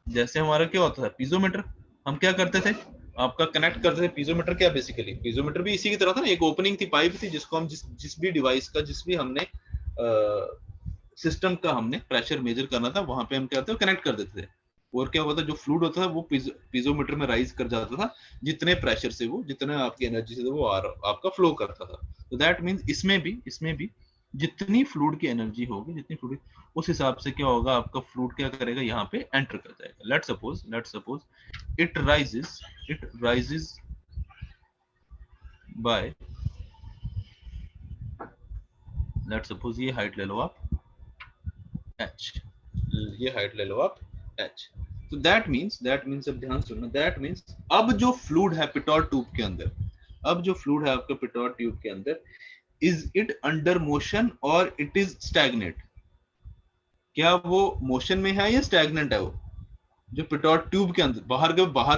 जैसे हमारा क्या होता था पीजोमीटर, हम क्या करते थे, आपका कनेक्ट करते थे पीजोमीटर, क्या बेसिकली पीजोमीटर भी इसी की तरह था ना, एक ओपनिंग थी, पाइप थी, जिसको हम जिस भी डिवाइस का, जिस भी हमने सिस्टम का हमने प्रेशर मेजर करना था, वहां पे हम क्या होता कनेक्ट कर देते थे, और क्या होता, जो फ्लूइड होता था वो पीजोमीटर में राइज कर जाता था, जितने प्रेशर से वो, जितने आपकी एनर्जी से वो आपका फ्लो करता था। तो दैट मींस इसमें भी जितनी फ्लूइड की एनर्जी होगी, जितनी फ्लूइड, उस हिसाब से क्या होगा, आपका फ्लूइड क्या करेगा, यहाँ पे एंटर कर जाएगा। Let's suppose it rises by, let's suppose ये हाइट ले लो आप h, ये हाइट ले लो आप h। तो दैट मींस अब ध्यान सुनना, दैट मींस अब जो फ्लूइड है पिटोट ट्यूब के अंदर, अब जो फ्लूइड है आपका पिटोट ट्यूब के अंदर, इज इट अंडर मोशन और इट इज स्टैग्नेट, क्या वो मोशन में है या स्टैग्नेंट है, वो जो पिटोट ट्यूब के अंदर, बाहर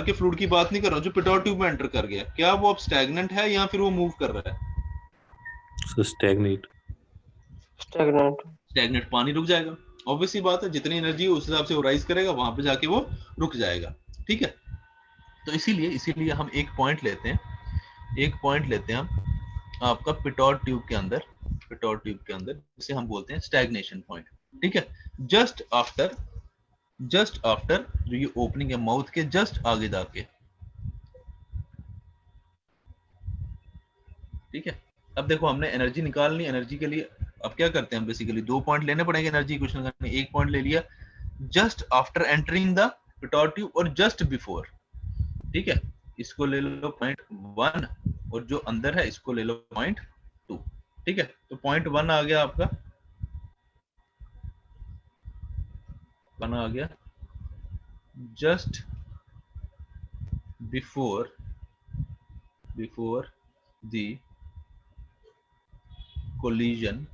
के फ्लूइड की बात नहीं कर रहा हूं, जो पिटोट ट्यूब में एंटर कर गया, क्या वो अब स्टैग्नेंट है या फिर वो मूव कर रहा है, So stagnate. स्टैग्नेट, पानी रुक जाएगा, ऑब्वियसली बात है, जितनी एनर्जी उस हिसाब से वो राइज करेगा, वहां पे जाके वो रुक जाएगा, ठीक है। तो इसीलिए हम एक पॉइंट लेते हैं हम आपका पिटोट ट्यूब के अंदर, जिसे हम बोलते हैं स्टैग्नेशन पॉइंट, ठीक है। जस्ट आफ्टर जो ये ओपनिंग है माउथ के जस्ट आगे जाके, ठीक है। अब देखो हमने एनर्जी निकालनी, एनर्जी के लिए अब क्या करते हैं, हम बेसिकली 2 पॉइंट लेने पड़ेंगे एनर्जी इक्वेशन करने, एक पॉइंट ले लिया just after entering the Pitot tube और जस्ट बिफोर, ठीक है, इसको ले लो 0.1 और जो अंदर है इसको ले लो 0.2, ठीक है। तो 0.1 आ गया आपका, 1 आ गया just before the collision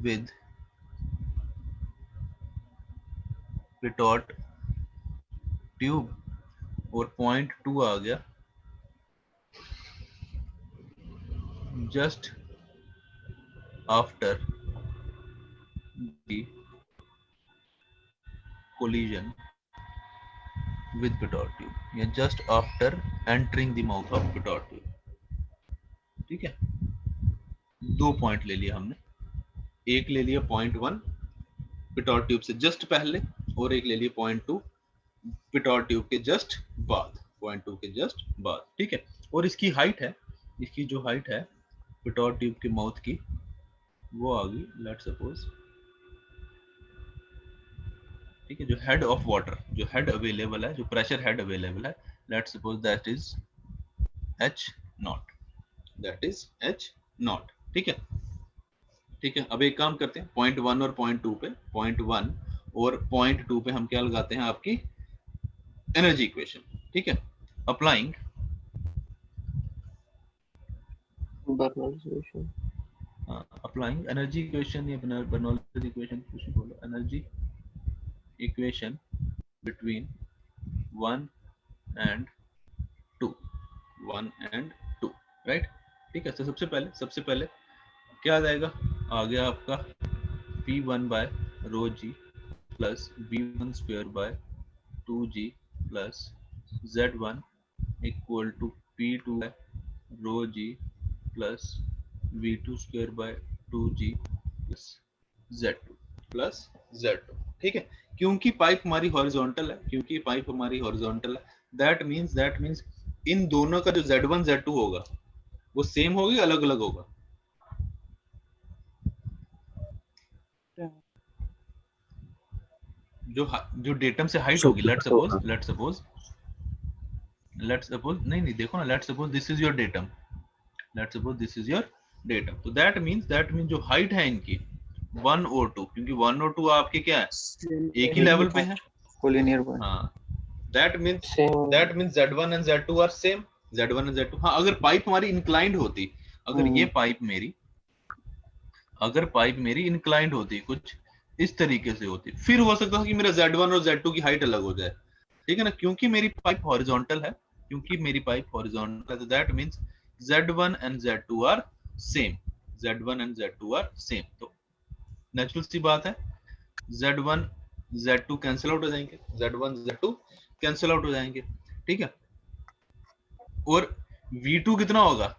with pitot tube, और 0.2 आ गया just after the collision with pitot tube या just after entering the mouth of pitot tube, ठीक है। 2 पॉइंट ले लिया हमने, एक ले लिया 0.1 पिटोट ट्यूब से जस्ट पहले, और एक ले लिया 0.2 पिटोट ट्यूब के जस्ट बाद, 0.2 के जस्ट बाद, ठीक है। और इसकी हाइट है, इसकी जो हाइट है पिटोट ट्यूब के माउथ की, वो आ गई, लेट्स सपोज, ठीक है, जो हेड ऑफ वाटर, जो हेड अवेलेबल है, जो प्रेशर हेड अवेलेबल है, let's suppose that is h not, that is h not, ठीक है, ठीक है। अब एक काम करते हैं 0.1 और 0.2 पे, 0.1 और 0.2 पे हम क्या लगाते हैं, आपकी एनर्जी इक्वेशन, ठीक है। अप्लाइंग एनर्जी इक्वेशन या बर्नौलीज इक्वेशन, कुछ भी बोलो, energy equation between 1 and 2, right, ठीक है। तो सबसे पहले क्या आ जाएगा, आ गया आपका P1 by rho g plus V1 square by 2g plus Z1 equal to P2 rho g plus V2 square by 2G plus Z2 plus Z2। ठीक है, क्योंकि पाइप हमारी हॉरिजॉन्टल है, क्योंकि पाइप हमारी हॉरिजॉन्टल है, दैट मींस इन दोनों का जो Z1 Z2 होगा वो सेम होगी, अलग अलग होगा। जो डेटम से हाइट होगी, लेट्स सपोज नहीं देखो ना, let's suppose this is your datum, let's suppose this is your datum, तो दैट मींस जो हाइट है इनकी 1 और 2, क्योंकि 1 और 2 आपके क्या है, एक ही लेवल पे है, कोलिनियर बन। हाँ, that means Z1 and Z2 are same, Z1 and Z2। हाँ, अगर पाइप हमारी इंक्लाइंड होती, अगर ये पाइप मेरी इंक्लाइंड होती, कुछ इस तरीके से होती, फिर हो सकता है कि मेरा Z1 और Z2 की हाइट अलग हो जाए, ठीक है ना, क्योंकि मेरी पाइप हॉरिजॉन्टल है, तो that means Z1 and Z2 are same, तो नेचुरल सी बात है, Z1 Z2 कैंसिल आउट हो जाएंगे, Z1 Z2 कैंसिल आउट हो जाएंगे, ठीक है। और V2 कितना होगा,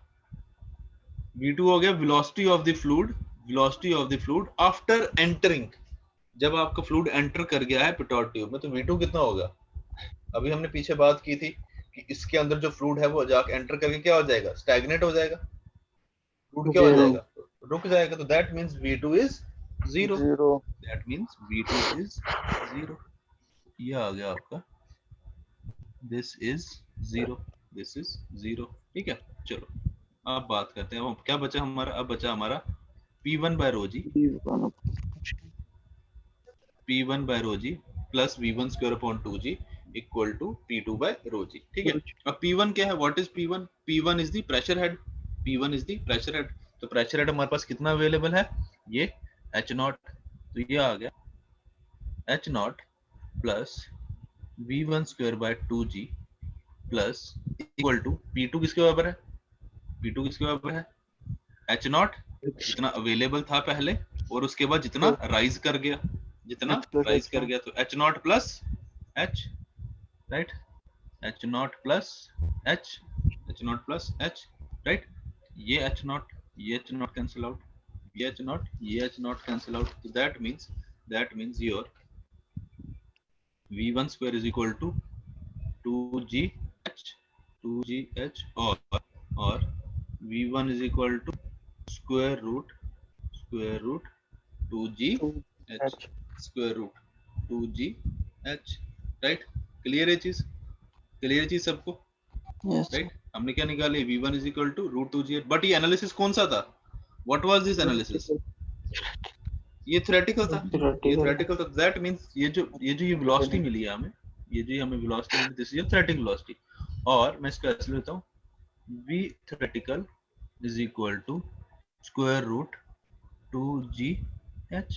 V2 हो गया velocity of the fluid after entering, जब आपका फ्लूइड एंटर कर गया है पिटोट ट्यूब में, तो V2 कितना होगा, अभी हमने पीछे बात की थी कि इसके अंदर जो फ्लूइड है वो जाके एंटर करके क्या हो जाएगा, स्टैग्नेट हो जाएगा, फ्लूइड क्या हो जाएगा, रुक जाएगा, तो that means V2 is 0, that means V2 is 0, ये आ गया आपका, दिस इज 0, ठीक है। चलो अब बात करते हैं, क्या बचा हमारा, अब बचा हमारा P1 by rho g plus V1 square upon 2G equal to P2 by rho g, ठीक है। अब P1 क्या है, what is P1? P1 is the pressure head, तो प्रेशर हेड हमारे पास कितना अवेलेबल है, ये H0, तो ये आ गया H0 plus V1 square by 2G plus equal to P2 किसके बराबर है, H0 जितना अवेलेबल था पहले, और उसके बाद जितना राइज कर गया, तो H0 plus H, right, H0 plus H, right, ये H0 कैंसिल आउट, ये H0 कैंसिल आउट, तो that means your V1 square is equal to 2GH और V1 is equal to square root 2GH square root 2GH, right, clear है चीज सबको, right. हमने क्या निकाले, V1 is equal to root 2GH, but ये analysis कौन सा था, व्हाट वाज दिस एनालिसिस, ये थ्योरेटिकल था, दैट मींस ये जो वेलोसिटी मिली है हमें, वेलोसिटी मिली, दिस इज थ्योरेटिकल वेलोसिटी, और मैं इसको ऐसे लेता हूं, V theoretical is equal to square root 2GH,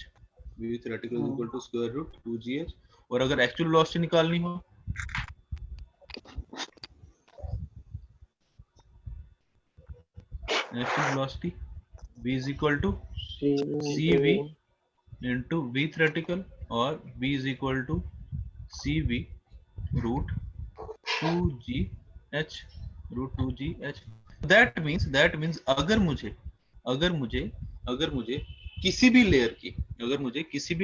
V theoretical is equal to square root 2GH, और अगर एक्चुअल वेलोसिटी निकालनी हो, actual velocity V is equal to CV into V theoretical, और V is equal to CV root 2GH, that means अगर मुझे किसी भी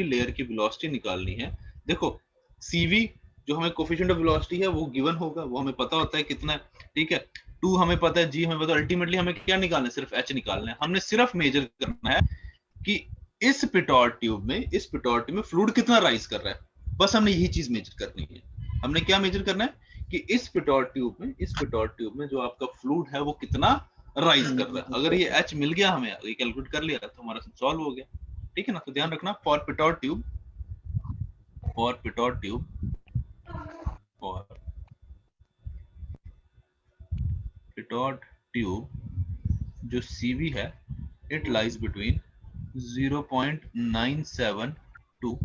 layer की वेलोसिटी निकालनी है, देखो CV जो हमें कोफिशिएंट ऑफ वेलोसिटी है वो गिवन होगा, वो हमें पता होता है कितना है, ठीक है, 2 हमें पता है, G हमें पता है, अल्टीमेटली हमें क्या निकालना है, सिर्फ H निकालना है, हमने सिर्फ मेजर करना है कि इस पिटोट ट्यूब में फ्लूइड कितना राइज कर रहा है, बस हमने यही चीज मेजर करनी है, हमने क्या मेजर करना है कि इस पिटोट ट्यूब में जो आपका फ्लूइड है वो कितना राइज कर रहा है, अगर ये H मिल गया हमें, ये कैलकुलेट कर लिया तो हमारा सॉल्व हो गया, ठीक है ना। तो ध्यान रखना, फॉर पिटोट ट्यूब जो CV है, इट लाइज बिटवीन 0.97 टू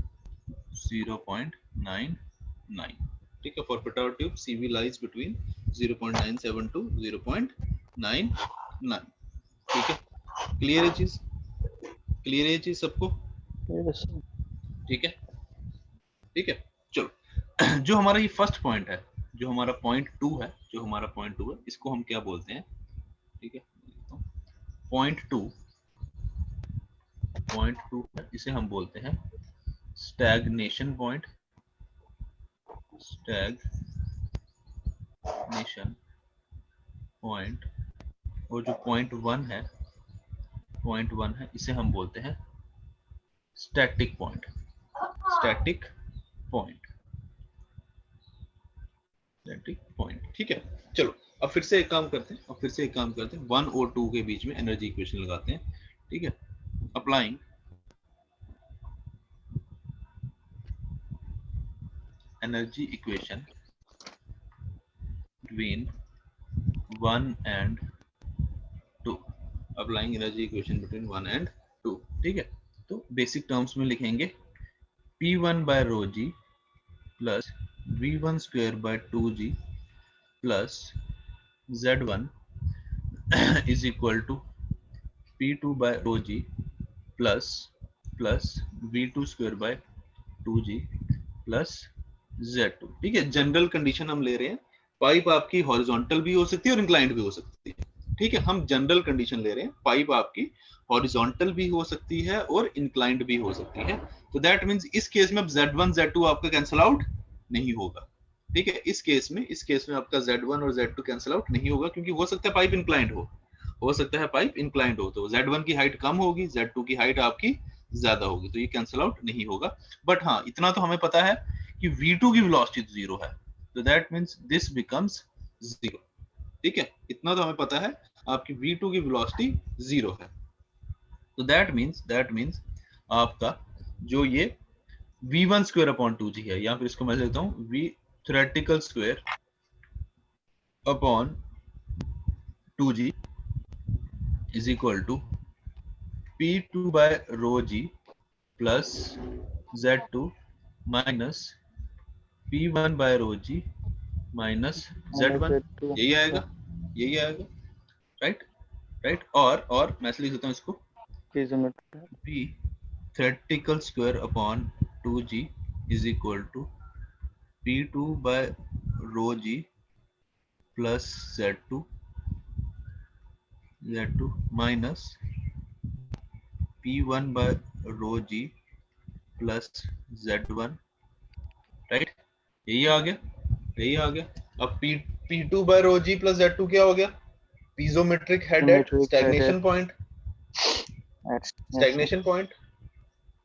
0.99, ठीक है, for pitot tube CV lies between 0.97 to 0.99, ठीक है। क्लियर है चीज सबको, ठीक है। चलो जो हमारा ये फर्स्ट पॉइंट है, जो हमारा पॉइंट 2 है, जो हमारा पॉइंट 2 है, इसको हम क्या बोलते हैं? ठीक है, पॉइंट 2 है, इसे हम बोलते हैं स्टैग्नेशन पॉइंट, स्टैग्नेशन पॉइंट। और जो पॉइंट 1 है, इसे हम बोलते हैं static point, static point, static point. ठीक है, चलो अब फिर से एक काम करते हैं, 1 और 2 के बीच में एनर्जी इक्वेशन लगाते हैं। ठीक है, applying energy equation between 1 and 2, applying energy equation between 1 and 2। ठीक है, तो बेसिक टर्म्स में लिखेंगे P1 by rho g plus V1 square by 2g plus Z1 is equal to P2 by rho g plus V2 square by 2g plus Z2। ठीक है, general condition हम ले रहे हैं, पाइप आपकी हॉरिजॉन्टल भी हो सकती है और इंक्लाइंड भी हो सकती है। ठीक है, हम जनरल कंडीशन ले रहे हैं, पाइप आपकी हॉरिजॉन्टल भी हो सकती है और इंक्लाइंड भी हो सकती है। तो दैट मींस इस केस में अब Z1 Z2 आपका कैंसिल आउट नहीं होगा। ठीक है, इस केस में आपका Z1 और Z2 कैंसिल आउट नहीं होगा, क्योंकि हो सकता है पाइप इंक्लाइंड हो सकता है पाइप इंक्लाइंड हो, तो Z1 की हाइट कम होगी, Z2 की हाइट आपकी ज्यादा होगी, तो ये कैंसिल आउट नहीं होगा। बट हाँ, इतना तो हमें पता है कि V2 की वेलोसिटी 0 है, तो दैट मींस दिस बिकम्स 0। ठीक है, इतना तो हमें पता है, आपकी V2 की वेलोसिटी 0 है, तो दैट मींस आपका जो ये V1 स्क्वायर अपॉन 2g है, या फिर इसको मैं लिखता हूं V theoretical square upon 2g is equal to P2 by rho g plus Z2 minus P1 by rho g minus Z1। यही आएगा, राइट। और मैं लिख देता हूँ इसको P theoretical square upon 2g is equal to P2 by rho g plus Z2 minus P1 by rho g plus Z1। Right, यही आ गया। अब P2 by rho g plus Z2 क्या हो गया? Piezometric head at stagnation point.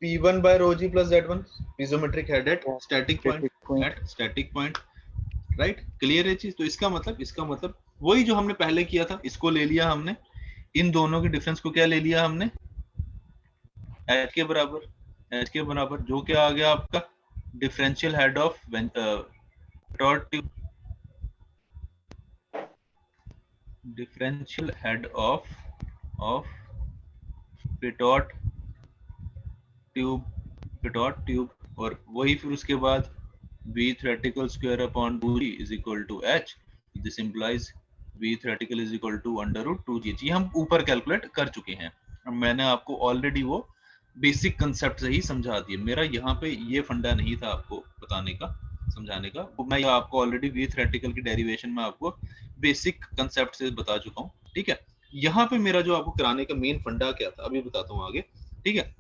P1 by rho g plus Z1 पीजोमेट्रिक head eight static point. Right, clear है चीज? तो इसका मतलब वही जो हमने पहले किया था, इसको ले लिया हमने, इन दोनों के डिफरेंस को क्या ले लिया हमने? H के बराबर, जो क्या आ गया आपका differential head of pitot tube, differential head of pitot tube, और वही फिर उसके बाद V theoretical square upon 2g is equal to H। This implies V theoretical is equal to under root 2g। ये हम ऊपर कैलकुलेट कर चुके हैं, मैंने आपको ऑलरेडी वो बेसिक कंसेप्ट से ही समझा दिए। मेरा यहाँ पे ये फंडा नहीं था आपको बताने का, समझाने का, मैं आपको ऑलरेडी V theoretical की डेरिवेशन में आपको बेसिक कंसेप्ट से बता चुका हूँ। ठीक है, यहाँ पे मेरा जो आपको कराने का मेन फंडा क्या था अभी बताता हूँ आगे। ठीक है,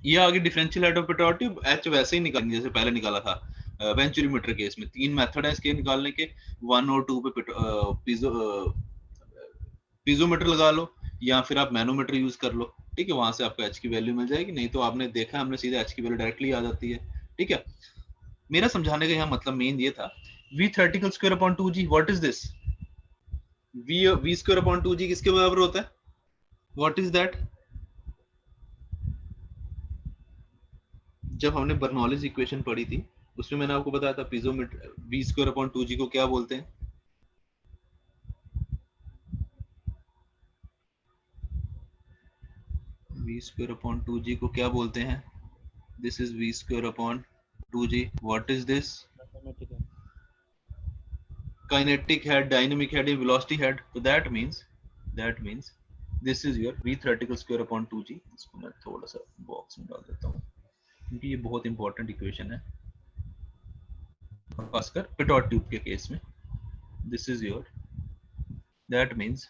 ये आगे differential head of pitot tube H वैसे ही निकालेंगे जैसे पहले निकाला था वेंचुरीमीटर केस में। 3 मेथड है इसके निकालने के, 1 और 2 पे पीजोमीटर लगा लो, या फिर आप मैनोमीटर यूज कर लो। ठीक है, वहां से आपको H की वैल्यू मिल जाएगी, नहीं तो आपने देखा हमने सीधे H की वैल्यू डायरेक्टली आ जाती है। ठीक है, मेरा समझाने का यहाँ मतलब मेन ये था, V theoretical square upon 2g, what is this? V square upon 2g किसके बराबर होता है? What is that? जब हमने बर्नौलीज इक्वेशन पढ़ी थी, उसमें मैंने आपको बताया था piezometer V square upon 2g को क्या बोलते हैं? V स्क्वायर अपॉन 2g को क्या बोलते हैं? This is V square upon 2g। What is this? Kinetic head, dynamic head, velocity head. तो that means this is your V theoretical square upon 2g। इसको मैं थोड़ा सा बॉक्स में डाल देता हूँ, क्योंकि ये बहुत इंपॉर्टेंट इक्वेशन है। खासकर पिटॉट ट्यूब के केस में this is your, that means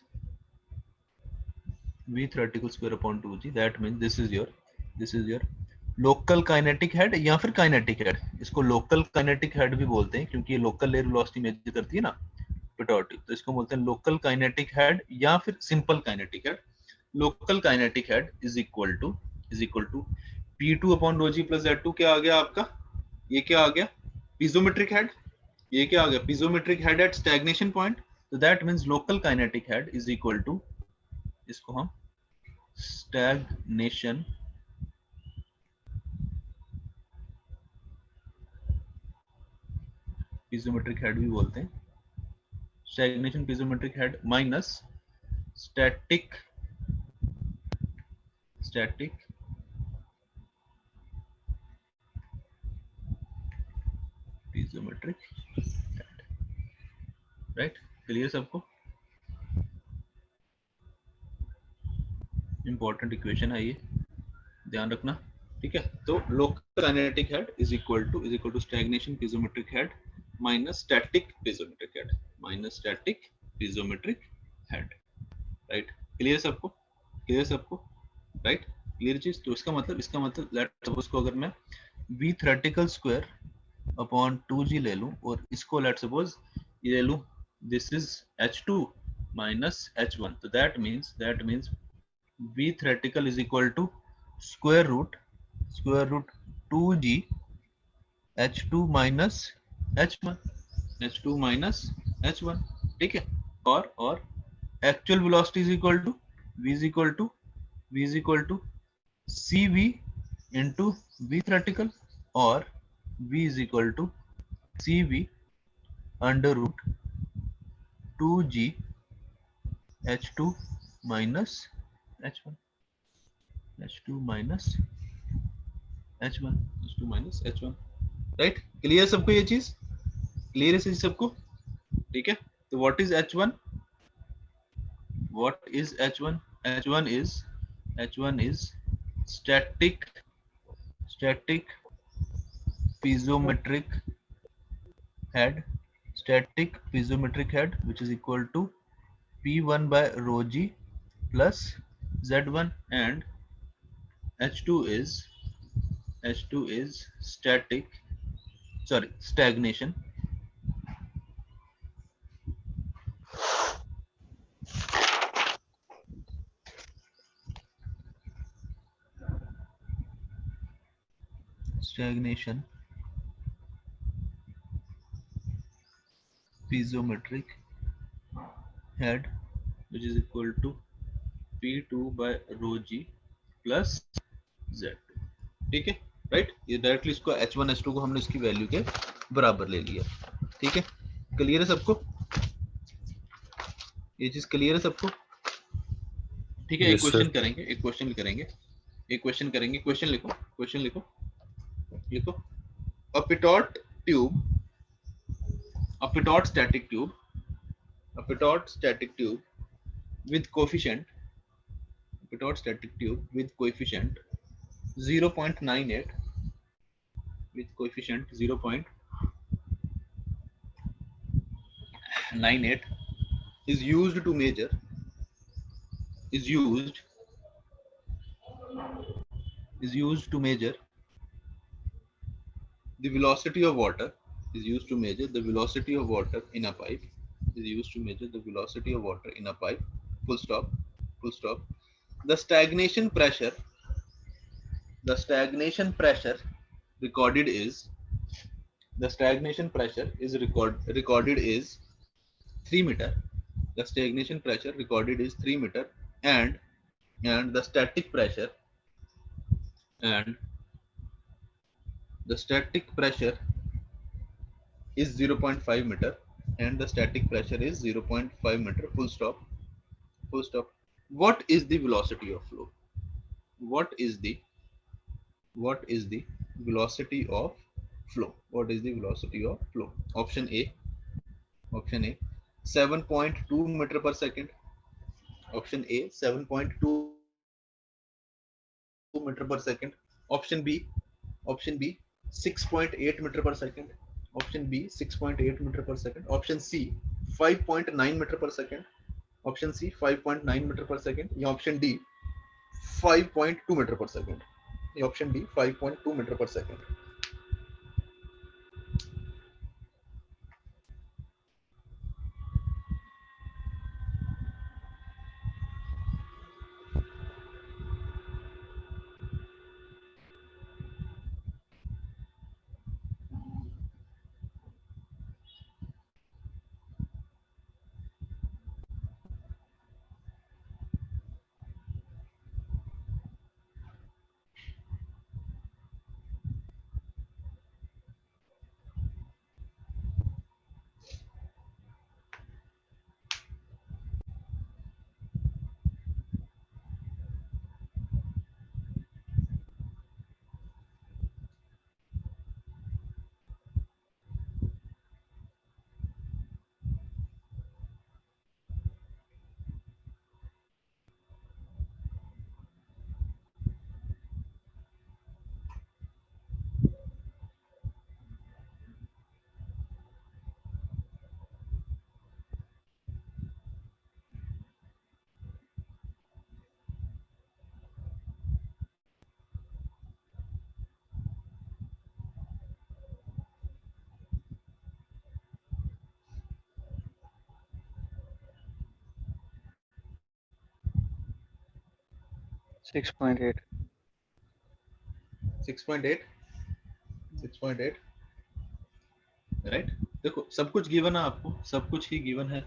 v theoretical square upon 2g, that means this is your local kinetic head या फिर काइनेटिक हेड, इसको लोकल काइनेटिक हेड भी बोलते हैं क्योंकि ये लोकल एयर वेलोसिटी मेजर करती है ना पिटॉट, तो इसको बोलते हैं लोकल काइनेटिक हेड या फिर simple kinetic head. Local kinetic head is equal to P2 upon rho g plus Z2। क्या आ गया आपका, ये क्या आ गया पीजोमेट्रिक हेड, ये क्या आ गया piezometric head at stagnation point, तो that means local kinetic head is equal to, इसको हम स्टैग्नेशन पीजोमेट्रिक हेड भी बोलते हैं, stagnation piezometric head minus static piezometric head, right. Clear सबको, इंपॉर्टेंट इक्वेशन है ये, ध्यान रखना, ठीक है। तो local kinetic head is equal to stagnation piezometric head minus static piezometric head, right. Clear सबको, राइट। क्लियर चीज, तो इसका मतलब लेट सपोज को अगर मैं v theoretical square upon 2g ले लूं और इसको लेट सपोज ये ले लूं, this is h2 minus h1, तो that means v theoretical is equal to square root 2g h2 minus h1, ठीक है। और actual velocity is equal to v is equal to cv into v theoretical, और v is equal to cv under root 2g h2 minus h1, right. Clear सबको, ये चीज clear है सबको, ठीक है। तो what is h1, h1 is static piezometric head, which is equal to p1 by rho g plus z1, and h2 is stagnation piezometric head, which is equal to p2 by rho g plus z2, ठीक है, right. ये directly इसको h1 h2 को हमने इसकी value के बराबर ले लिया, ठीक है। क्लियर है सबको, ये चीज क्लियर है सबको, ठीक है। Yes, sir. एक क्वेश्चन करेंगे, क्वेश्चन लिखो। A pitot static tube with coefficient 0.98 is used to measure the velocity of water in a pipe, full stop. The stagnation pressure recorded is recorded is 3 meter. The stagnation pressure recorded is 3 meter, and the static pressure is 0.5 meter, and the static pressure is 0.5 meter, full stop. What is the velocity of flow? What is the velocity of flow? Option A 7.2 meter per second. Option A 7.2 meter per second. Option B 6.8 meter per second. Option B 6.8 meter per second, option C 5.9 meter per second, option C 5.9 meter per second, या option D 5.2 meter per second, या option D 5.2 meter per second. Six point eight 6.8 right. देखो सब कुछ given है, आपको सब कुछ ही given है,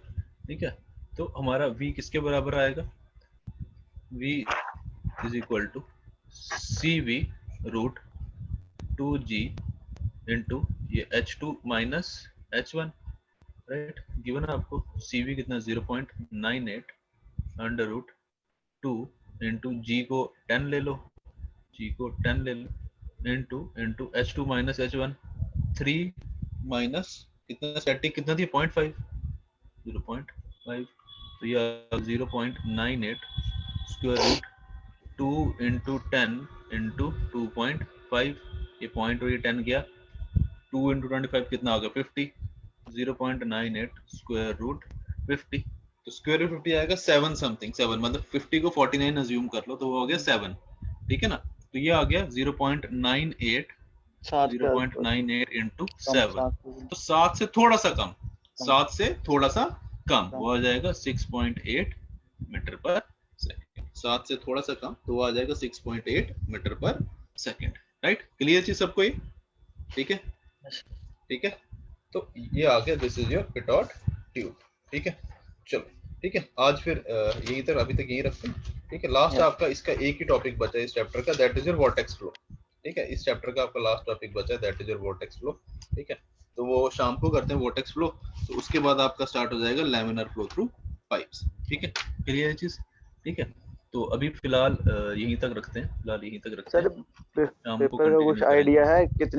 ठीक है। तो हमारा v किसके बराबर आएगा, v is equal to cv root 2g into ये h2 minus h1, right. Given है आपको cv कितना 0.98 अंडर रूट 2 इंटू g को 10 ले लो, g को 10 ले लो इंटू h2 माइनस h1 3 माइनस कितना स्टैटिक कितना थी 0.5 तो ये 0.98 स्क्वायर रूट 2 इंटू 10 इंटू 2.5, ये पॉइंट और ये 10 गया, 2 इंटू 25 कितना आ गया 50, 0.98 स्क्वायर रूट 50, तो स्क्वायर रूट 50 आएगा 7 समथिंग, 7 मतलब 50 को 49 अज्यूम कर लो तो वो हो गया 7, ठीक है ना। तो ये आ गया 0.98 इंटू 7, तो 7 से थोड़ा सा कम, 7 से थोड़ा सा कम, वो आ जाएगा 6.8 मीटर पर सेकंड, 7 से थोड़ा सा कम तो वो आ जाएगा 6.8 meter per second, right. Clear चीज सबको ये, ठीक है, ठीक है। तो ये आ गया, this is your pitot tube, ठीक है। चलो ठीक है, आज फिर यही तक, अभी तक यही रखते हैं, ठीक है। लास्ट आपका इसका एक ही टॉपिक बचा है इस चैप्टर का, that is your vortex flow, ठीक है। इस चैप्टर का आपका लास्ट टॉपिक बचा है, that is your vortex flow, ठीक है। तो वो शाम को करते हैं वॉर्टेक्स फ्लो, तो उसके बाद आपका स्टार्ट हो जाएगा लैमिनार फ्लो थ्रू पाइप्स, ठीक है। क्लियर है चीज, ठीक है। तो अभी फिलहाल यहीं तक रखते हैं, फिलहाल यहीं तक रखते हैं, सर शाम को पेपर का कुछ कंटिन्यू करेंगे। आइडिया है कितने